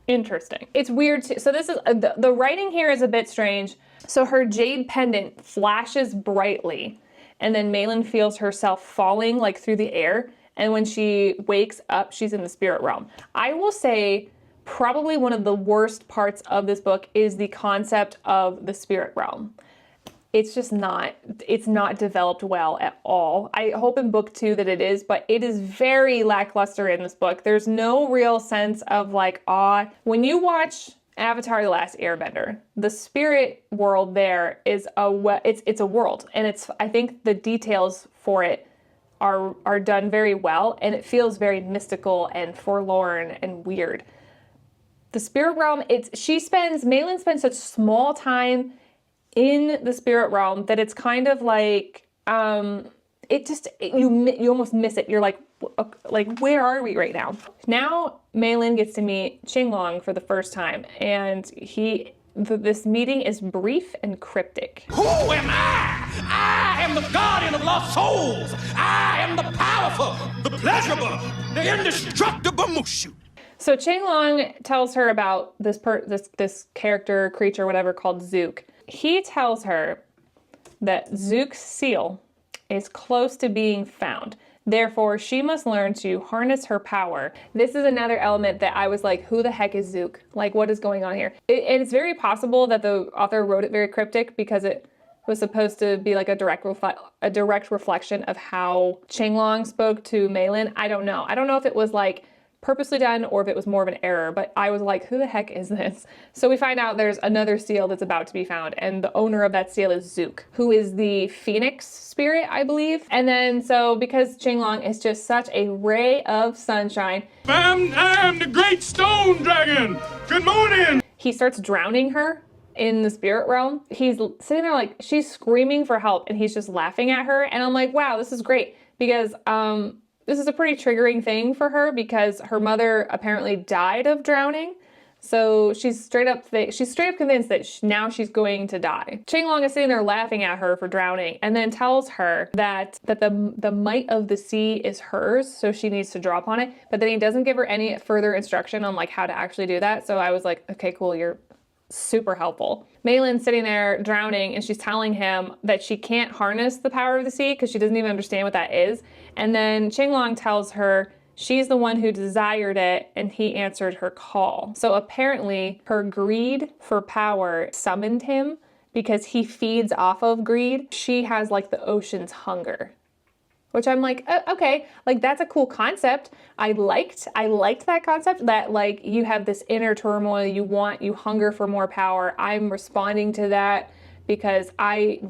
A: Interesting. It's weird too. So this is, the writing here is a bit strange. So her jade pendant flashes brightly, and then Malin feels herself falling like through the air. And when she wakes up, she's in the spirit realm. I will say probably one of the worst parts of this book is the concept of the spirit realm. It's just not, it's not developed well at all. I hope in book 2 that it is, but it is very lackluster in this book. There's no real sense of like awe. When you watch Avatar: The Last Airbender, the spirit world there is it's a world, and I think the details for it are done very well, and it feels very mystical and forlorn and weird. The spirit realm, Malin spends such small time in the spirit realm that it's kind of like you almost miss it. You're like where are we right now? Now Malin gets to meet Qinglong for the first time, and this meeting is brief and cryptic.
B: Who am I? I am the guardian of lost souls. I am the powerful, the pleasurable, the indestructible Mushu.
A: So Qinglong tells her about this character, creature, whatever, called Zook. He tells her that Zook's seal is close to being found. Therefore, she must learn to harness her power. This is another element that I was like, who the heck is Zook? Like, what is going on here? It's very possible that the author wrote it very cryptic because it was supposed to be like a direct reflection of how Qinglong spoke to Malin. I don't know. I don't know if it was like purposely done or if it was more of an error, but I was like, who the heck is this? So we find out there's another seal that's about to be found, and the owner of that seal is Zook, who is the phoenix spirit, I believe. And then so because Qinglong is just such a ray of sunshine,
B: I am the great stone dragon. Good morning.
A: he starts drowning her in the spirit realm. He's sitting there like, she's screaming for help, and he's just laughing at her. And I'm like, wow, this is great, because this is a pretty triggering thing for her because her mother apparently died of drowning. So she's straight up convinced that now she's going to die. Qinglong is sitting there laughing at her for drowning, and then tells her that the might of the sea is hers, so she needs to draw upon it. But then he doesn't give her any further instruction on like how to actually do that. So I was like, okay, cool, you're super helpful. Malin's sitting there drowning, and she's telling him that she can't harness the power of the sea because she doesn't even understand what that is. And then Qinglong tells her she's the one who desired it, and he answered her call. So apparently her greed for power summoned him because he feeds off of greed. She has like the ocean's hunger, which I'm like, okay, like that's a cool concept. I liked that concept, that like you have this inner turmoil, you hunger for more power. I'm responding to that because I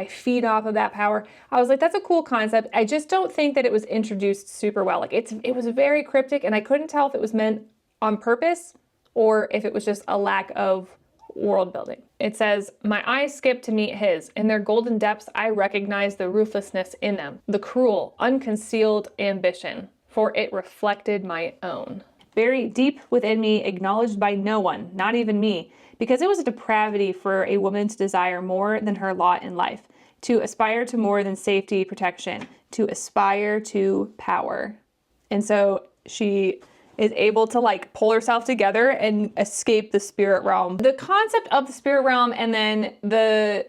A: feed off of that power. I was like, that's a cool concept. I just don't think that it was introduced super well. Like it was very cryptic, and I couldn't tell if it was meant on purpose or if it was just a lack of world building. It says, my eyes skipped to meet his. In their golden depths, I recognized the ruthlessness in them, the cruel, unconcealed ambition, for it reflected my own. Buried deep within me, acknowledged by no one, not even me, because it was a depravity for a woman to desire more than her lot in life, to aspire to more than safety, protection, to aspire to power. And so she is able to like pull herself together and escape the spirit realm. The concept of the spirit realm, and then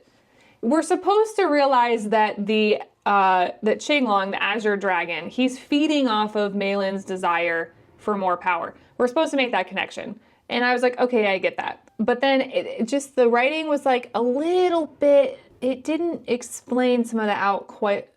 A: we're supposed to realize that that Qinglong, the Azure Dragon, he's feeding off of Malin's desire for more power. We're supposed to make that connection. And I was like, okay, I get that. But then it just, the writing was like a little bit, it didn't explain some of that out quite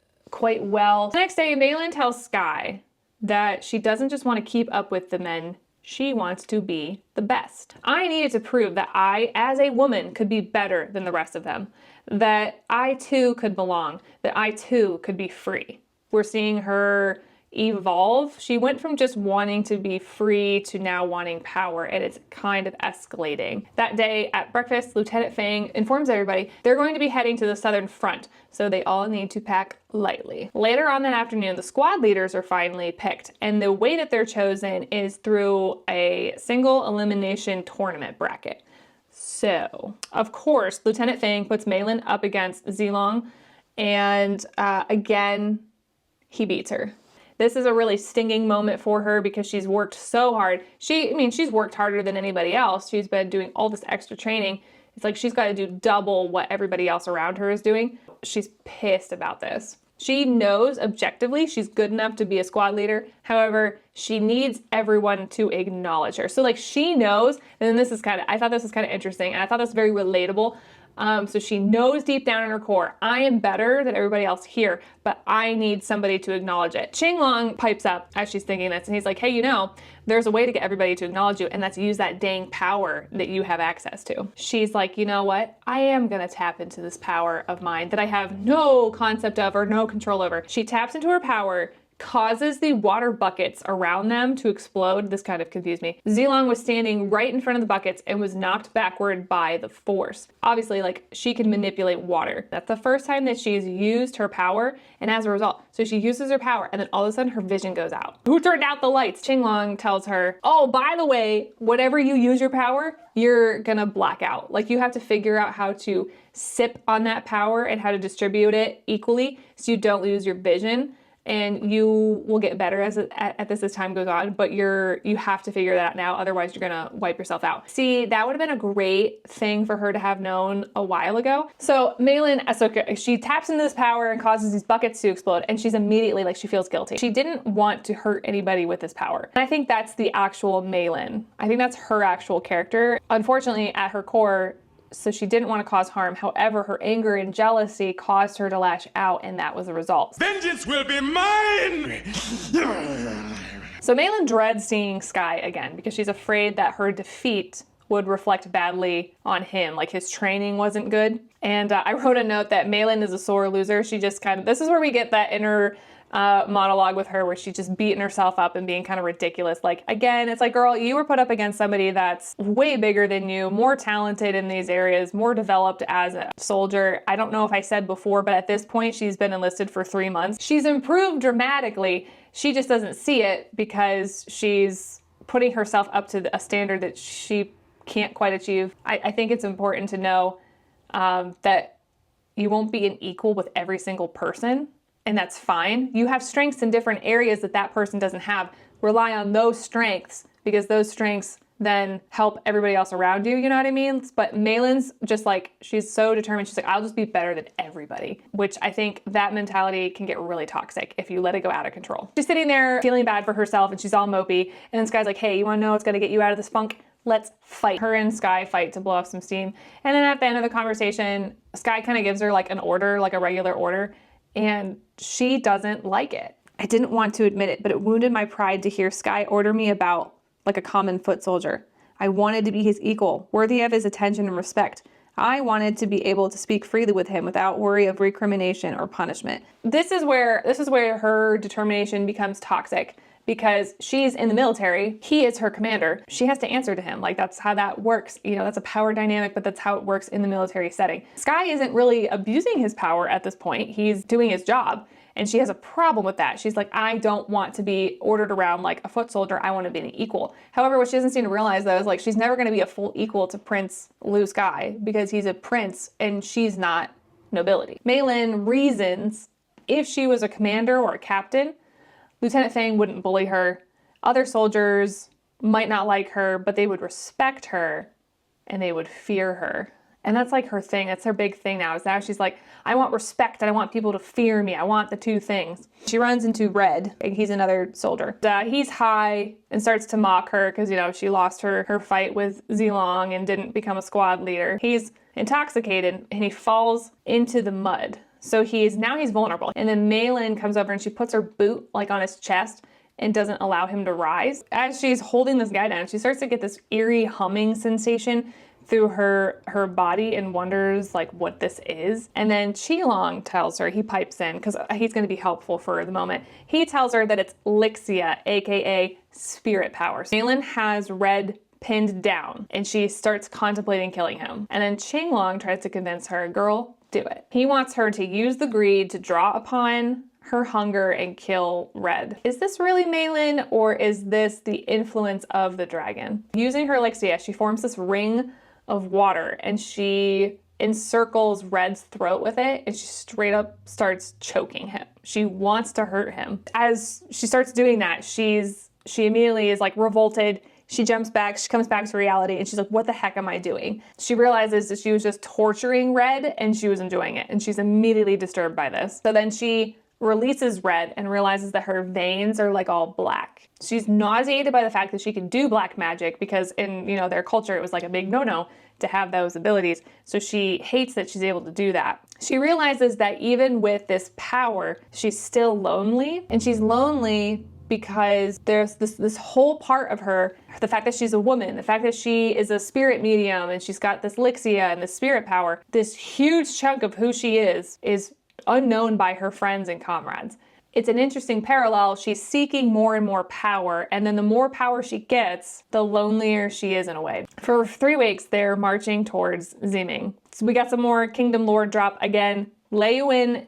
A: well. The next day, Malin tells Sky that she doesn't just want to keep up with the men, she wants to be the best. I needed to prove that I, as a woman, could be better than the rest of them, that I too could belong, that I too could be free. We're seeing her evolve. She went from just wanting to be free to now wanting power, and it's kind of escalating. That day at breakfast, Lieutenant Fang informs everybody they're going to be heading to the Southern Front, so they all need to pack lightly. Later on that afternoon, the squad leaders are finally picked, and the way that they're chosen is through a single elimination tournament bracket. So, of course, Lieutenant Fang puts Meilin up against Zilong, and again, he beats her. This is a really stinging moment for her because she's worked so hard. She's worked harder than anybody else. She's been doing all this extra training. It's like she's got to do double what everybody else around her is doing. She's pissed about this. She knows objectively she's good enough to be a squad leader. However, she needs everyone to acknowledge her. So like she knows, and then I thought this was kind of interesting, and I thought this was very relatable. So she knows deep down in her core, I am better than everybody else here, but I need somebody to acknowledge it. Qinglong pipes up as she's thinking this, and he's like, hey, there's a way to get everybody to acknowledge you, and that's use that dang power that you have access to. She's like, you know what? I am gonna tap into this power of mine that I have no concept of or no control over. She taps into her power, causes the water buckets around them to explode. This kind of confused me. Zilong was standing right in front of the buckets and was knocked backward by the force. Obviously, like, she can manipulate water. That's the first time that she's used her power, and as a result, so she uses her power, and then all of a sudden her vision goes out. Who turned out the lights? Qinglong tells her, oh, by the way, whatever you use your power, you're gonna black out. Like, you have to figure out how to sip on that power and how to distribute it equally so you don't lose your vision. And you will get better at this as time goes on, but you have to figure that out now, otherwise you're gonna wipe yourself out. See, that would have been a great thing for her to have known a while ago. So Meilin, she taps into this power and causes these buckets to explode, and she's immediately like, she feels guilty. She didn't want to hurt anybody with this power. And I think that's the actual Meilin. I think that's her actual character. Unfortunately, at her core, so she didn't want to cause harm. However, her anger and jealousy caused her to lash out, and that was the result.
B: Vengeance will be mine!
A: So Meilin dreads seeing Sky again because she's afraid that her defeat would reflect badly on him, like his training wasn't good. And I wrote a note that Meilin is a sore loser. She just this is where we get that inner monologue with her where she's just beating herself up and being kind of ridiculous. Like, again, it's like, girl, you were put up against somebody that's way bigger than you, more talented in these areas, more developed as a soldier. I don't know if I said before, but at this point, she's been enlisted for 3 months. She's improved dramatically. She just doesn't see it because she's putting herself up to a standard that she can't quite achieve. I think it's important to know that you won't be an equal with every single person. And that's fine. You have strengths in different areas that person doesn't have. Rely on those strengths because those strengths then help everybody else around you, you know what I mean? But Meilin's just like, she's so determined. She's like, I'll just be better than everybody, which I think that mentality can get really toxic if you let it go out of control. She's sitting there feeling bad for herself and she's all mopey. And then Sky's like, hey, you wanna know what's gonna get you out of this funk? Let's fight. Her and Sky fight to blow off some steam. And then at the end of the conversation, Sky kind of gives her like an order, like a regular order. And she doesn't like it. I didn't want to admit it, but it wounded my pride to hear Sky order me about like a common foot soldier. I wanted to be his equal, worthy of his attention and respect. I wanted to be able to speak freely with him without worry of recrimination or punishment. This is where her determination becomes toxic because she's in the military. He is her commander. She has to answer to him. Like, that's how that works. You know, that's a power dynamic, but that's how it works in the military setting. Sky isn't really abusing his power at this point. He's doing his job. And she has a problem with that. She's like, I don't want to be ordered around like a foot soldier. I want to be an equal. However, what she doesn't seem to realize though is like, she's never going to be a full equal to Prince Lu Sky because he's a prince and she's not nobility. Meilin reasons if she was a commander or a captain, Lieutenant Fang wouldn't bully her. Other soldiers might not like her, but they would respect her and they would fear her. And that's like her thing. That's her big thing now. Is now she's like, I want respect and I want people to fear me. I want the two things. She runs into Red, and he's another soldier. He's high and starts to mock her because, you know, she lost her fight with Zilong and didn't become a squad leader. He's intoxicated and he falls into the mud. So he's vulnerable. And then Meilin comes over and she puts her boot like on his chest and doesn't allow him to rise. As she's holding this guy down, she starts to get this eerie humming sensation through her body and wonders like what this is. And then Qilong tells her, he pipes in because he's going to be helpful for the moment. He tells her that it's Lixia, aka spirit power. Malin has Red pinned down and she starts contemplating killing him. And then Qinglong tries to convince her, girl, do it. He wants her to use the greed to draw upon her hunger and kill Red. Is this really Malin, or is this the influence of the dragon? Using her Lixia, she forms this ring of water and she encircles Red's throat with it and she straight up starts choking him. She wants to hurt him. As she starts doing that, she immediately is like revolted. She jumps back, she comes back to reality, and she's like, what the heck am I doing? She realizes that she was just torturing Red and she was enjoying it, and she's immediately disturbed by this. So then she releases Red and realizes that her veins are like all black. She's nauseated by the fact that she can do black magic because in, you know, their culture it was like a big no-no to have those abilities. So she hates that she's able to do that. She realizes that even with this power, she's still lonely, and she's lonely because there's this whole part of her, the fact that she's a woman, the fact that she is a spirit medium and she's got this Lixia and this spirit power, this huge chunk of who she is unknown by her friends and comrades. It's an interesting parallel. She's seeking more and more power, and then the more power she gets, the lonelier she is in a way. For 3 weeks, they're marching towards Ximing. So we got some more Kingdom Lore drop again. Leiyuan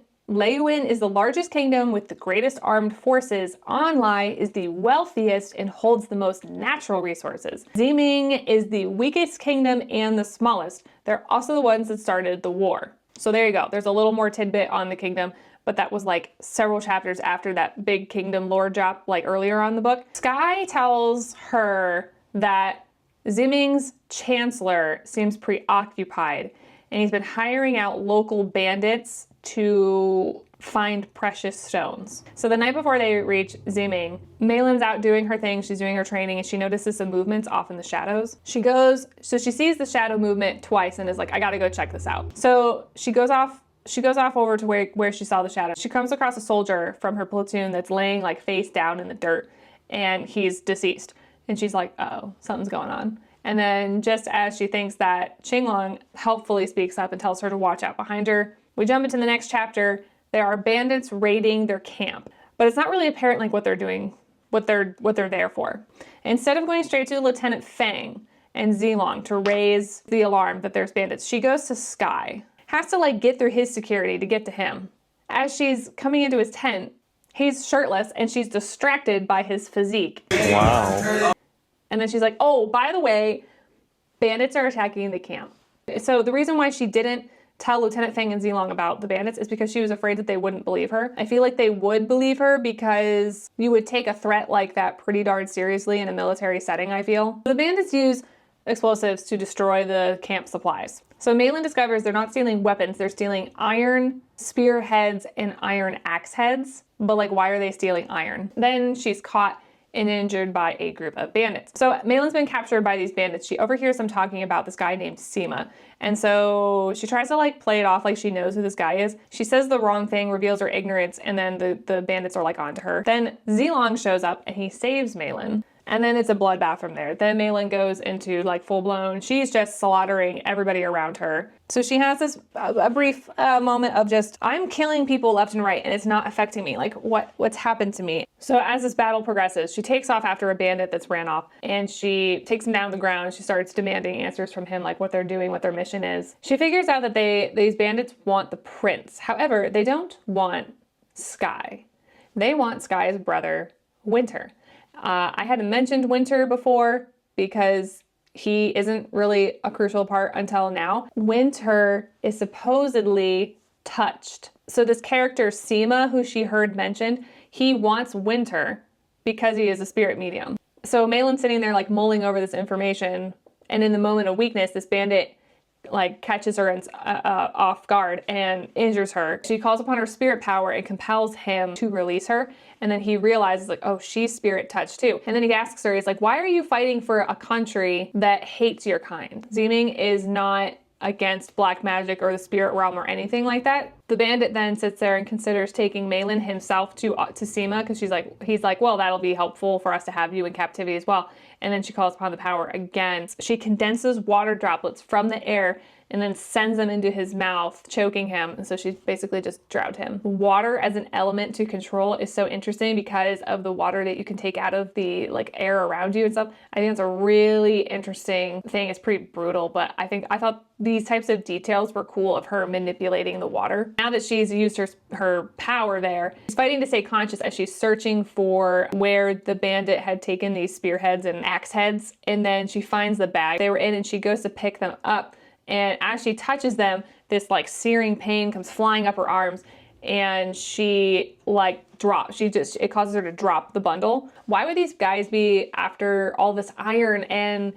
A: is the largest kingdom with the greatest armed forces. Anlai is the wealthiest and holds the most natural resources. Ximing is the weakest kingdom and the smallest. They're also the ones that started the war. So there you go. There's a little more tidbit on the kingdom, but that was like several chapters after that big kingdom lore drop, like earlier on the book. Sky tells her that Ximing's chancellor seems preoccupied, and he's been hiring out local bandits to find precious stones. So the night before they reach Ximing, Malin's out doing her thing, she's doing her training, and she notices some movements off in the shadows. She sees the shadow movement twice and is like, I gotta go check this out. So she goes off over to where she saw the shadow. She comes across a soldier from her platoon that's laying like face down in the dirt, and he's deceased. And she's like, oh, something's going on. And then just as she thinks that, Qinglong helpfully speaks up and tells her to watch out behind her. We jump into the next chapter. There are bandits raiding their camp, but it's not really apparent like what they're doing, what they're there for. Instead of going straight to Lieutenant Fang and Xilong to raise the alarm that there's bandits, she goes to Sky. Has to like get through his security to get to him. As she's coming into his tent, he's shirtless and she's distracted by his physique.
G: Wow.
A: And then she's like, oh, by the way, bandits are attacking the camp. So the reason why she didn't tell Lieutenant Fang and Xilong about the bandits is because she was afraid that they wouldn't believe her. I feel like they would believe her because you would take a threat like that pretty darn seriously in a military setting, I feel. The bandits use explosives to destroy the camp supplies. So Malin discovers they're not stealing weapons, they're stealing iron spearheads and iron axe heads. But like, why are they stealing iron? Then she's caught and injured by a group of bandits. So Malin's been captured by these bandits. She overhears them talking about this guy named Sima. And so she tries to like play it off like she knows who this guy is. She says the wrong thing, reveals her ignorance, and then the bandits are like onto her. Then Xilong shows up and he saves Malin. And then it's a bloodbath from there. Then Malin goes into like full blown, she's just slaughtering everybody around her. So she has this a brief moment of just, I'm killing people left and right and it's not affecting me. Like what's happened to me? So as this battle progresses, she takes off after a bandit that's ran off and she takes him down to the ground. She starts demanding answers from him, like what they're doing, what their mission is. She figures out that these bandits want the prince. However, they don't want Sky. They want Sky's brother, Winter. I hadn't mentioned Winter before because he isn't really a crucial part until now. Winter is supposedly touched. So this character, Sima, who she heard mentioned, he wants Winter because he is a spirit medium. So Malin's sitting there like mulling over this information, and in the moment of weakness, this bandit like catches her off guard and injures her. She calls upon her spirit power and compels him to release her. And then he realizes like, oh, she's spirit touched too. And then he asks her, he's like, why are you fighting for a country that hates your kind? Ximing is not against black magic or the spirit realm or anything like that. The bandit then sits there and considers taking Malin himself to Sima because he's like, well, that'll be helpful for us to have you in captivity as well. and then she calls upon the power again. She condenses water droplets from the air and then sends them into his mouth, choking him. And so she basically just drowned him. Water as an element to control is so interesting because of the water that you can take out of the like air around you and stuff. I think it's a really interesting thing. It's pretty brutal, but I thought these types of details were cool of her manipulating the water. Now that she's used her power there, she's fighting to stay conscious as she's searching for where the bandit had taken these spearheads and axe heads. And then she finds the bag they were in and she goes to pick them up. And as she touches them, this like searing pain comes flying up her arms and she like drops. It causes her to drop the bundle. Why would these guys be after all this iron and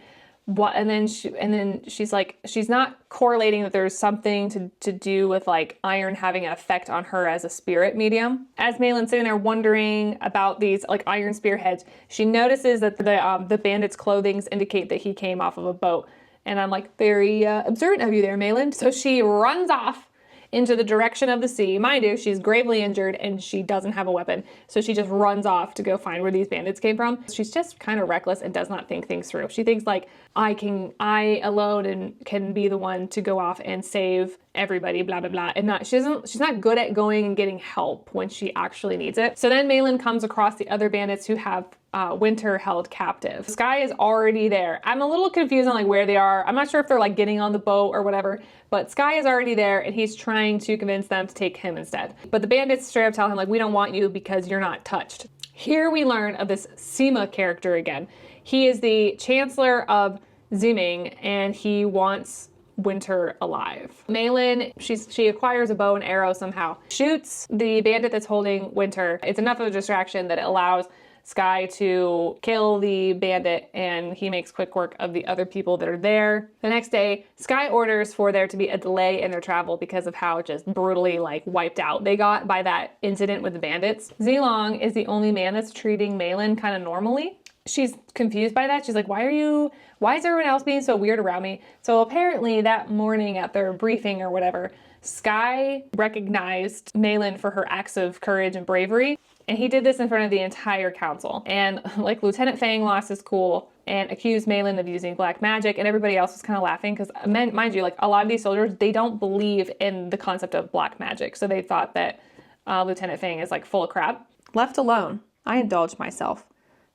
A: what? And then she's like, she's not correlating that there's something to do with like iron having an effect on her as a spirit medium. As Malin's sitting there wondering about these like iron spearheads, she notices that the bandit's clothing indicate that he came off of a boat. And I'm like, very observant of you there, Malin. So she runs off into the direction of the sea. Mind you, she's gravely injured and she doesn't have a weapon. So she just runs off to go find where these bandits came from. She's just kind of reckless and does not think things through. She thinks like, I alone can be the one to go off and save everybody, blah, blah, blah. And she's not good at going and getting help when she actually needs it. So then Malin comes across the other bandits who have Winter held captive. Sky is already there. I'm a little confused on like where they are. I'm not sure if they're like getting on the boat or whatever, but Sky is already there and he's trying to convince them to take him instead. But the bandits straight up tell him like, we don't want you because you're not touched. Here we learn of this Seema character again. He is the Chancellor of Ziming and he wants Winter alive. Malin, she acquires a bow and arrow somehow, shoots the bandit that's holding Winter. It's enough of a distraction that it allows Sky to kill the bandit and he makes quick work of the other people that are there. The next day, Sky orders for there to be a delay in their travel because of how just brutally like wiped out they got by that incident with the bandits. Zilong is the only man that's treating Malin kind of normally. She's confused by that. She's like, why is everyone else being so weird around me? So apparently that morning at their briefing or whatever, Sky recognized Malin for her acts of courage and bravery. And he did this in front of the entire council. And like Lieutenant Fang lost his cool and accused Malin of using black magic, and everybody else was kind of laughing because, mind you, like a lot of these soldiers, they don't believe in the concept of black magic. So they thought that Lieutenant Fang is like full of crap. Left alone, I indulged myself.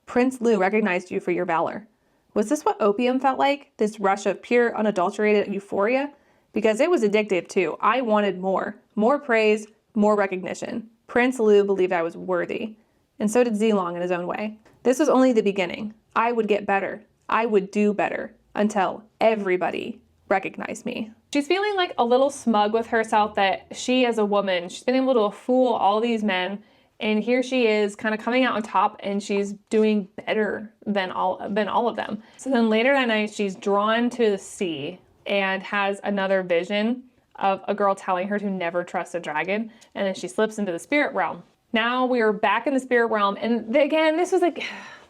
A: Prince Lu recognized you for your valor. Was this what opium felt like? This rush of pure, unadulterated euphoria? Because it was addictive too. I wanted more. More praise, more recognition. Prince Lu believed I was worthy, and so did Zilong in his own way. This was only the beginning. I would get better. I would do better until everybody recognized me. She's feeling like a little smug with herself that she as a woman, she's been able to fool all these men, and here she is kind of coming out on top and she's doing better than all of them. So then later that night, she's drawn to the sea and has another vision of a girl telling her to never trust a dragon, and then she slips into the spirit realm. Now we are back in the spirit realm, and again, this was like,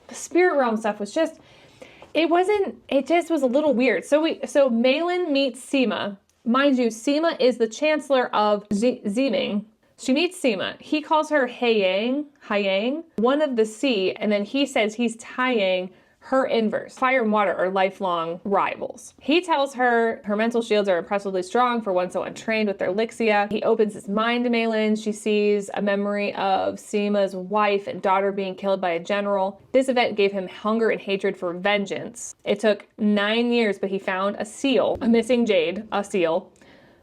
A: the spirit realm stuff was just, it just was a little weird. So Malin meets Seema. Mind you, Seema is the Chancellor of Ziming. She meets Seema. He calls her Haiyang, one of the sea, and then he says he's Taiyang, her inverse. Fire and water are lifelong rivals. He tells her her mental shields are impressively strong for one so untrained with their Lixia. He opens his mind to Malin. She sees a memory of Seema's wife and daughter being killed by a general. This event gave him hunger and hatred for vengeance. It took 9 years, but he found a seal, a missing jade, a seal.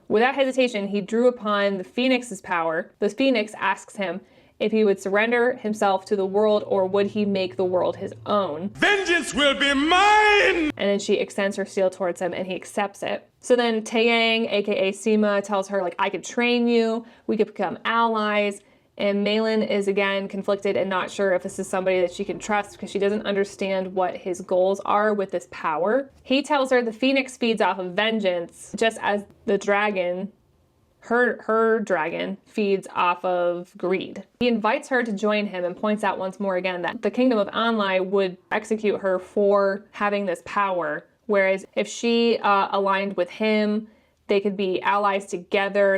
A: Without hesitation, he drew upon the Phoenix's power. The Phoenix asks him if he would surrender himself to the world or would he make the world his own.
B: Vengeance will be mine!
A: And then she extends her seal towards him and he accepts it. So then Taiyang, aka Seema, tells her like, I could train you, we could become allies. And Malin is again conflicted and not sure if this is somebody that she can trust because she doesn't understand what his goals are with this power. He tells her the Phoenix feeds off of vengeance, just as the dragon, her dragon, feeds off of greed. He invites her to join him and points out once more again that the kingdom of Anlai would execute her for having this power, whereas if she aligned with him, they could be allies together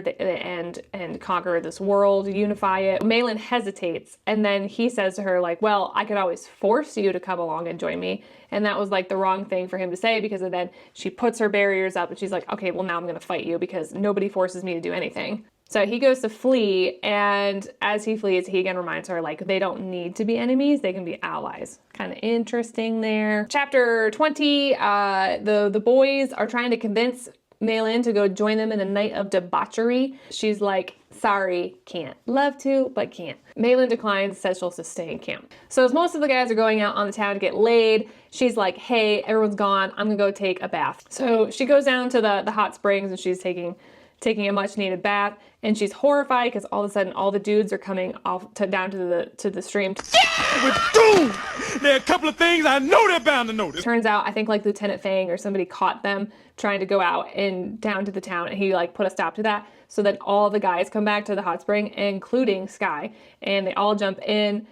A: and conquer this world, unify it. Malin hesitates, and then he says to her, like, well, I could always force you to come along and join me. And that was like the wrong thing for him to say, because then she puts her barriers up and she's like, okay, well, now I'm gonna fight you because nobody forces me to do anything. So he goes to flee, and as he flees, he again reminds her, like, they don't need to be enemies, they can be allies. Kind of interesting there. Chapter 20, the boys are trying to convince Malin to go join them in a night of debauchery. She's like, sorry, can't. Love to, but can't. Malin declines, says she'll just stay in camp. So as most of the guys are going out on the town to get laid, she's like, hey, everyone's gone, I'm gonna go take a bath. So she goes down to the hot springs, and she's taking a much needed bath, and she's horrified because all of a sudden all the dudes are coming off down to the stream.
B: We're doomed! There are a couple of things I know they're bound to notice.
A: Turns out, I think like Lieutenant Fang or somebody caught them trying to go out and down to the town, and he like put a stop to that. So then all the guys come back to the hot spring, including Sky, and they all jump in.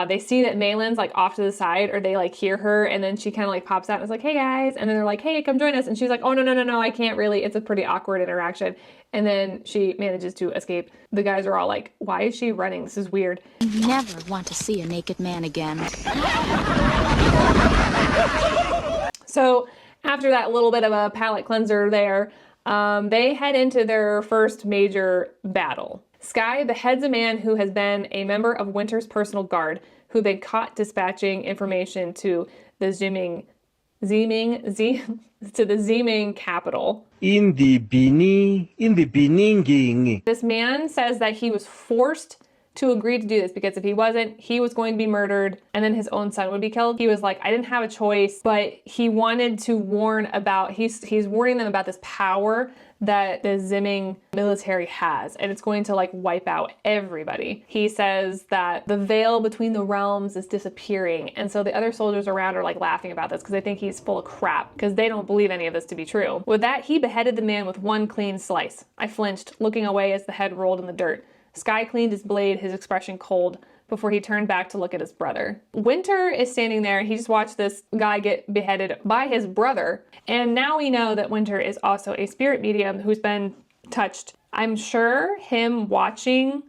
A: They see that Malin's like off to the side, or they like hear her, and then she kind of like pops out and is like, hey guys, and then they're like, hey, come join us, and she's like, oh no, I can't really. It's a pretty awkward interaction, and then she manages to escape. The guys are all like, why is she running? This is weird.
G: You never want to see a naked man again.
A: So after that little bit of a palate cleanser there, they head into their first major battle. Sky beheads a man who has been a member of Winter's personal guard, who'd been caught dispatching information to the Zeeming capital.
H: In the beginning.
A: This man says that he was forced to agree to do this because if he wasn't, he was going to be murdered and then his own son would be killed. He was like, I didn't have a choice, but he wanted to warn about, he's warning them about this power that the Zeeming military has, and it's going to like wipe out everybody. He says that the veil between the realms is disappearing, and so the other soldiers around are like laughing about this because they think he's full of crap because they don't believe any of this to be true. With that, he beheaded the man with one clean slice. I flinched, looking away as the head rolled in the dirt. Sky cleaned his blade, his expression cold, before he turned back to look at his brother. Winter is standing there. He just watched this guy get beheaded by his brother. And now we know that Winter is also a spirit medium who's been touched. I'm sure him watching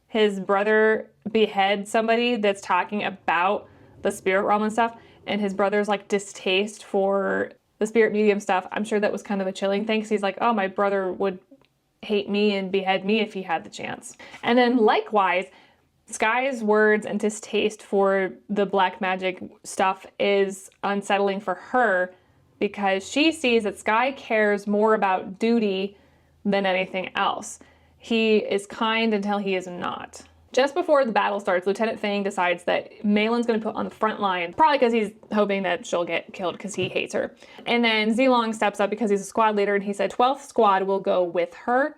A: his brother behead somebody that's talking about the spirit realm and stuff, and his brother's like distaste for the spirit medium stuff, I'm sure that was kind of a chilling thing, because he's like, oh, my brother would hate me and behead me if he had the chance. And then likewise, Sky's words and distaste for the black magic stuff is unsettling for her, because she sees that Sky cares more about duty than anything else. He is kind until he is not. Just before the battle starts, Lieutenant Fang decides that Malin's going to put on the front line, probably because he's hoping that she'll get killed because he hates her. And then Zilong steps up because he's a squad leader, and he said 12th squad will go with her.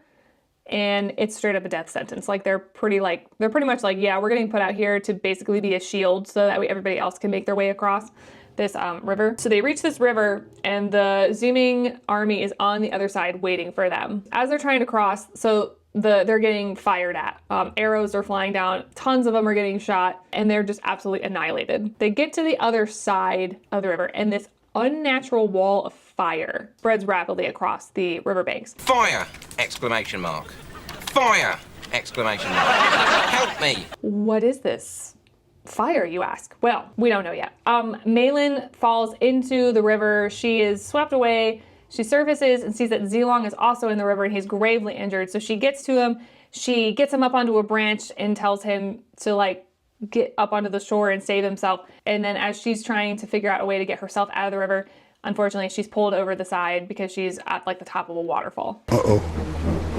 A: And it's straight up a death sentence. Like they're pretty much like, yeah, we're getting put out here to basically be a shield so that way everybody else can make their way across this river. So they reach this river, and the Zeeming army is on the other side waiting for them. As they're trying to cross, so they're getting fired at. Arrows are flying down, tons of them are getting shot, and they're just absolutely annihilated. They get to the other side of the river, and this unnatural wall of fire spreads rapidly across the riverbanks.
I: Fire! Exclamation mark. Fire! Exclamation mark. Help me!
A: What is this fire, you ask? Well, we don't know yet. Malin falls into the river. She is swept away. She surfaces and sees that Zilong is also in the river, and he's gravely injured. So she gets to him. She gets him up onto a branch and tells him to like get up onto the shore and save himself. And then as she's trying to figure out a way to get herself out of the river, unfortunately, she's pulled over the side because she's at like the top of a waterfall.
J: Uh-oh.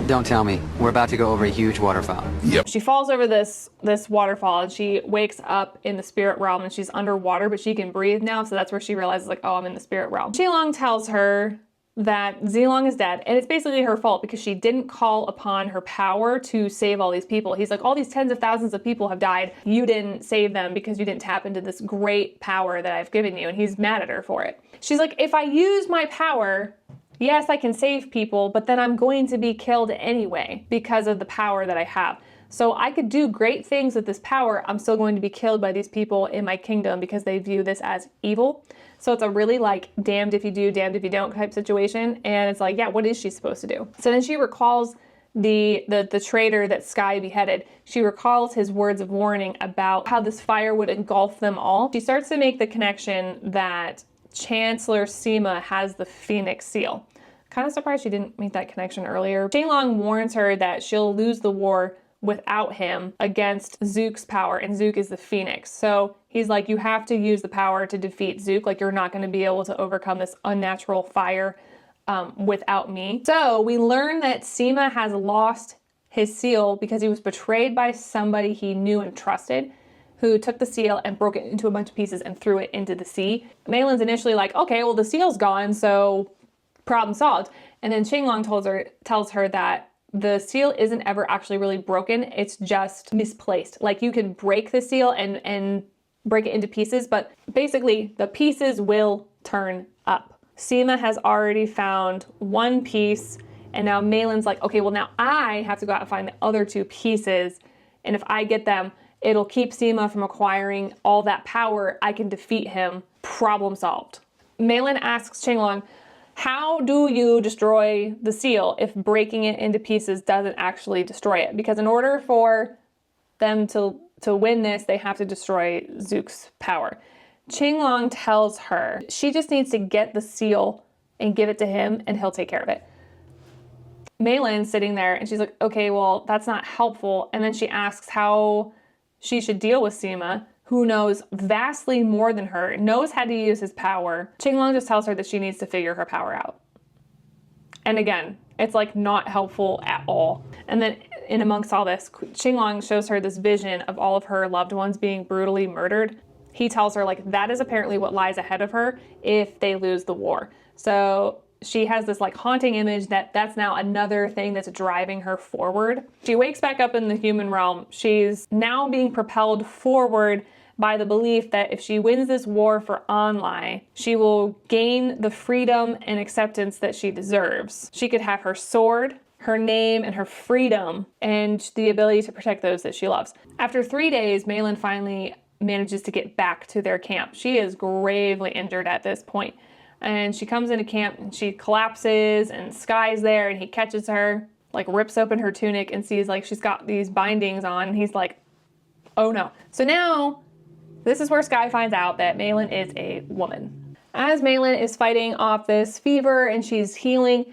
J: Don't tell me. We're about to go over a huge waterfall.
E: Yep.
A: She falls over this waterfall, and she wakes up in the spirit realm, and she's underwater, but she can breathe now. So that's where she realizes like, oh, I'm in the spirit realm. Zilong tells her that Zilong is dead, and it's basically her fault because she didn't call upon her power to save all these people. He's like, all these tens of thousands of people have died. You didn't save them because you didn't tap into this great power that I've given you, and he's mad at her for it. She's like, if I use my power, yes, I can save people, but then I'm going to be killed anyway because of the power that I have. So I could do great things with this power. I'm still going to be killed by these people in my kingdom because they view this as evil. So it's a really like damned if you do, damned if you don't type situation. And it's like, yeah, what is she supposed to do? So then she recalls the traitor that Sky beheaded. She recalls his words of warning about how this fire would engulf them all. She starts to make the connection that Chancellor Sima has the Phoenix seal. Kind of surprised she didn't make that connection earlier. Shenlong warns her that she'll lose the war without him against Zook's power, and Zook is the Phoenix. So he's like, you have to use the power to defeat Zook. Like, you're not going to be able to overcome this unnatural fire without me. So we learn that Sima has lost his seal because he was betrayed by somebody he knew and trusted, who took the seal and broke it into a bunch of pieces and threw it into the sea. Maylin's initially like, okay, well, the seal's gone, so problem solved. And then Shenlong tells her that the seal isn't ever actually really broken. It's just misplaced. Like, you can break the seal and break it into pieces, but basically the pieces will turn up. Sima has already found one piece, and now Maylin's like, okay, well, now I have to go out and find the other two pieces. And if I get them, it'll keep Sima from acquiring all that power. I can defeat him. Problem solved. Maylin asks Shenlong, how do you destroy the seal if breaking it into pieces doesn't actually destroy it? Because in order for them to win this, they have to destroy Zook's power. Shenlong tells her she just needs to get the seal and give it to him and he'll take care of it. Maylin's sitting there and she's like, okay, well, that's not helpful. And then she asks how she should deal with Sima, who knows vastly more than her, knows how to use his power. Shenlong just tells her that she needs to figure her power out. And again, it's like not helpful at all. And then in amongst all this, Shenlong shows her this vision of all of her loved ones being brutally murdered. He tells her like that is apparently what lies ahead of her if they lose the war. So she has this like haunting image that's now another thing that's driving her forward. She wakes back up in the human realm. She's now being propelled forward by the belief that if she wins this war for Onlai, she will gain the freedom and acceptance that she deserves. She could have her sword, her name, and her freedom, and the ability to protect those that she loves. After 3 days, Maylin finally manages to get back to their camp. She is gravely injured at this point. And she comes into camp and she collapses and Sky's there and he catches her, like rips open her tunic and sees like she's got these bindings on. And he's like, oh no. So now this is where Sky finds out that Maylin is a woman. As Maylin is fighting off this fever and she's healing,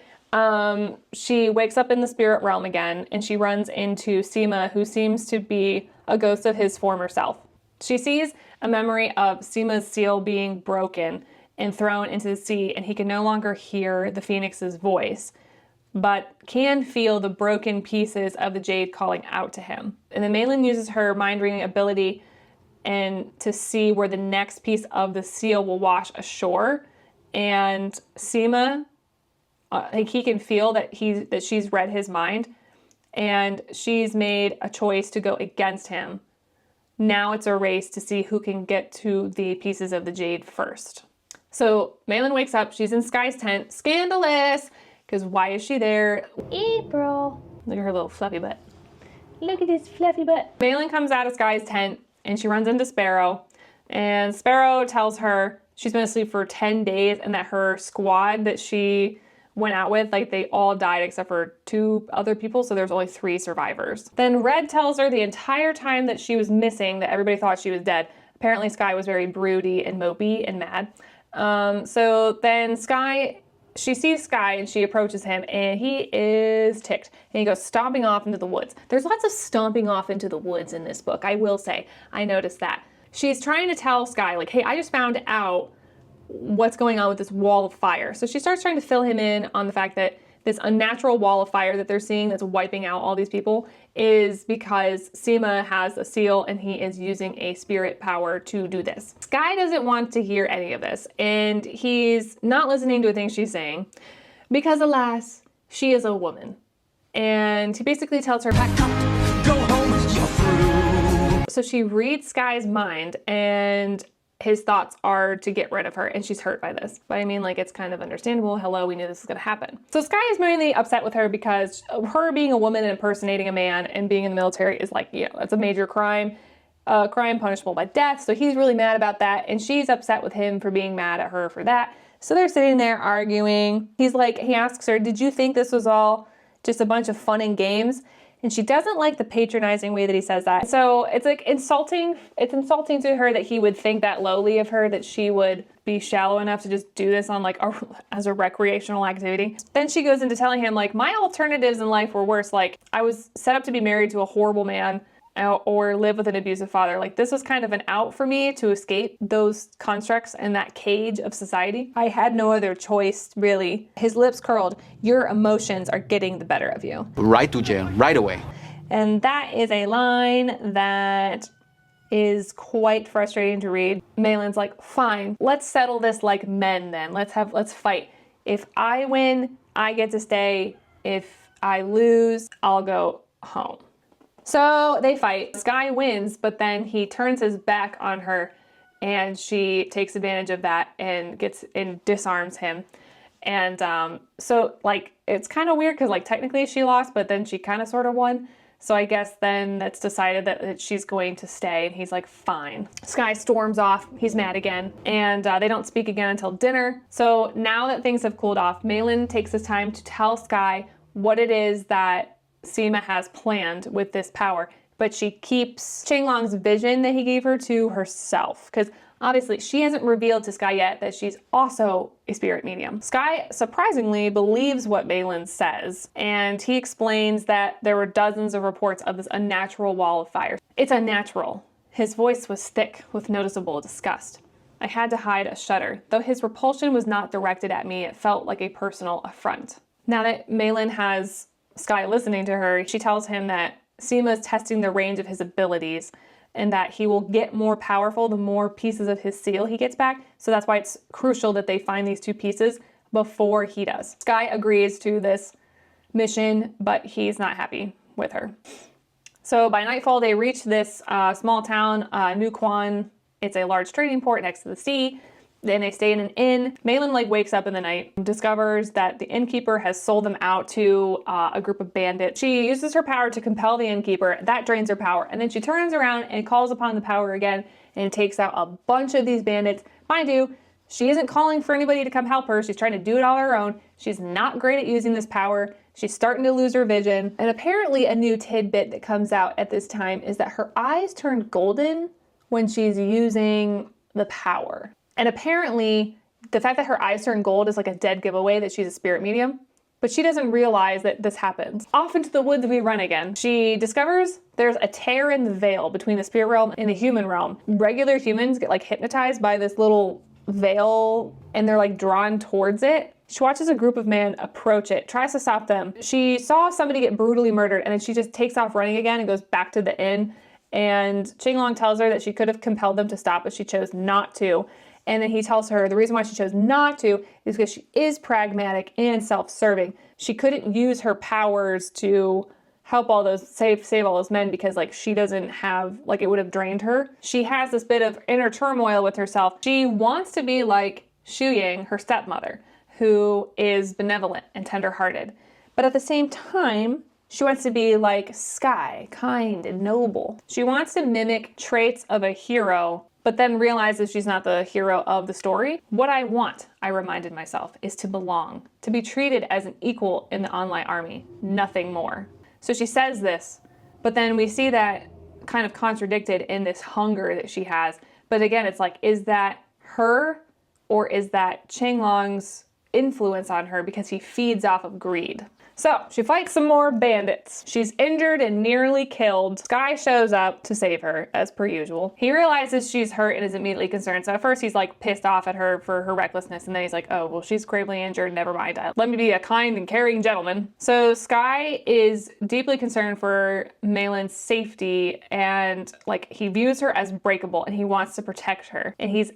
A: she wakes up in the spirit realm again and she runs into Sima, who seems to be a ghost of his former self. She sees a memory of Sima's seal being broken and thrown into the sea, and he can no longer hear the Phoenix's voice, but can feel the broken pieces of the jade calling out to him. And then Maylin uses her mind-reading ability and to see where the next piece of the seal will wash ashore. And Sima, he can feel that she's read his mind, and she's made a choice to go against him. Now it's a race to see who can get to the pieces of the jade first. So Maylin wakes up, she's in Sky's tent, scandalous, because why is she there? April. Look at her little fluffy butt. Look at this fluffy butt. Maylin comes out of Sky's tent and she runs into Sparrow. And Sparrow tells her she's been asleep for 10 days and that her squad that she went out with, like they all died except for 2 other people, so there's only 3 survivors. Then Red tells her the entire time that she was missing that everybody thought she was dead. Apparently Sky was very broody and mopey and mad. So then she sees Sky and she approaches him and he is ticked. And he goes stomping off into the woods. There's lots of stomping off into the woods in this book, I will say. I noticed that. She's trying to tell Sky, like, hey, I just found out what's going on with this wall of fire. So she starts trying to fill him in on the fact that this unnatural wall of fire that they're seeing that's wiping out all these people is because Sima has a seal and he is using a spirit power to do this. Sky doesn't want to hear any of this and he's not listening to a thing she's saying because, alas, she is a woman. And he basically tells her, pack up, go home, you're through. So she reads Sky's mind and his thoughts are to get rid of her, and she's hurt by this. But I mean, like, it's kind of understandable. Hello, we knew this was gonna happen. So Sky is mainly upset with her because her being a woman and impersonating a man and being in the military is like, you know, that's a major crime. a crime punishable by death. So he's really mad about that. And she's upset with him for being mad at her for that. So they're sitting there arguing. He asks her, did you think this was all just a bunch of fun and games? And she doesn't like the patronizing way that he says that. So it's like insulting. It's insulting to her that he would think that lowly of her, that she would be shallow enough to just do this on like as a recreational activity. Then she goes into telling him like, my alternatives in life were worse. Like I was set up to be married to a horrible man or live with an abusive father. Like this was kind of an out for me to escape those constructs and that cage of society. I had no other choice, really. His lips curled. Your emotions are getting the better of you.
J: Right to jail, right away.
A: And that is a line that is quite frustrating to read. Malin's like, fine, let's settle this like men then. Let's fight. If I win, I get to stay. If I lose, I'll go home. So they fight. Sky wins, but then he turns his back on her and she takes advantage of that and disarms him. And so like it's kind of weird because like technically she lost, but then she kind of sort of won. So I guess then it's decided that she's going to stay, and he's like, fine. Sky storms off. He's mad again, and they don't speak again until dinner. So now that things have cooled off, Malin takes his time to tell Sky what it is that Sima has planned with this power, but she keeps Qinglong's vision that he gave her to herself, because obviously she hasn't revealed to Sky yet that she's also a spirit medium. Sky surprisingly believes what Malin says, and he explains that there were dozens of reports of this unnatural wall of fire. It's unnatural. His voice was thick with noticeable disgust. I had to hide a shudder. Though his repulsion was not directed at me, it felt like a personal affront. Now that Malin has Sky listening to her, she tells him that Sima is testing the range of his abilities and that he will get more powerful the more pieces of his seal he gets back. So that's why it's crucial that they find these 2 pieces before he does. Sky agrees to this mission, but he's not happy with her. So by nightfall, they reach this small town, New Quan. It's a large trading port next to the sea. Then they stay in an inn. Malin wakes up in the night, discovers that the innkeeper has sold them out to a group of bandits. She uses her power to compel the innkeeper. That drains her power. And then she turns around and calls upon the power again and takes out a bunch of these bandits. Mind you, she isn't calling for anybody to come help her. She's trying to do it all on her own. She's not great at using this power. She's starting to lose her vision. And apparently a new tidbit that comes out at this time is that her eyes turn golden when she's using the power. And apparently, the fact that her eyes turn gold is like a dead giveaway that she's a spirit medium. But she doesn't realize that this happens. Off into the woods we run again. She discovers there's a tear in the veil between the spirit realm and the human realm. Regular humans get hypnotized by this little veil and they're drawn towards it. She watches a group of men approach it, tries to stop them. She saw somebody get brutally murdered and then she just takes off running again and goes back to the inn. And Qinglong tells her that she could have compelled them to stop, but she chose not to. And then he tells her the reason why she chose not to is because she is pragmatic and self-serving. She couldn't use her powers to help all those, save all those men because she doesn't have, it would have drained her. She has this bit of inner turmoil with herself. She wants to be like Xu Ying, her stepmother, who is benevolent and tender-hearted. But at the same time, she wants to be like Sky, kind and noble. She wants to mimic traits of a hero, but then realizes she's not the hero of the story. What I want, I reminded myself, is to belong, to be treated as an equal in the online army, nothing more. So she says this, but then we see that kind of contradicted in this hunger that she has. But again, it's is that her or is that Qinglong's influence on her because he feeds off of greed? So she fights some more bandits. She's injured and nearly killed. Sky shows up to save her, as per usual. He realizes she's hurt and is immediately concerned. So at first he's pissed off at her for her recklessness. And then he's like, oh, well, she's gravely injured. Never mind. Let me be a kind and caring gentleman. So Sky is deeply concerned for Malin's safety and he views her as breakable and he wants to protect her. And he's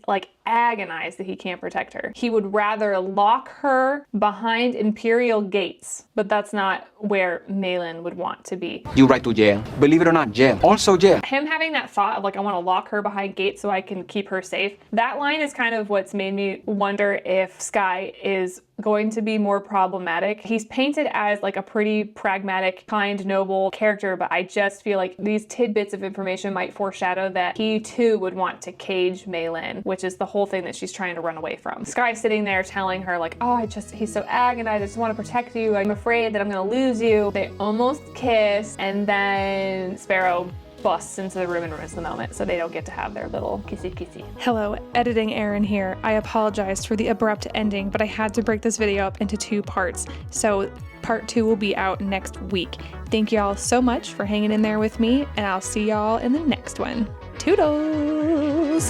A: agonized that he can't protect her. He would rather lock her behind Imperial gates, but that's not where Malin would want to be.
J: You right to jail. Believe it or not, jail. Also jail.
A: Him having that thought of like, I want to lock her behind gates so I can keep her safe, that line is kind of what's made me wonder if Sky is going to be more problematic. He's painted as like a pretty pragmatic, kind, noble character, but I just feel like these tidbits of information might foreshadow that he too would want to cage Malin, which is the whole thing that she's trying to run away from. Sky's sitting there telling her like, oh, he's so agonized, I just want to protect you, I'm afraid that I'm gonna lose you. They almost kiss, and then Sparrow busts into the room and ruins the moment, so they don't get to have their little kissy. Hello, editing Erin here. I apologize for the abrupt ending, but I had to break this video up into 2 parts, so part 2 will be out next week. Thank y'all so much for hanging in there with me, and I'll see y'all in the next one. Toodles!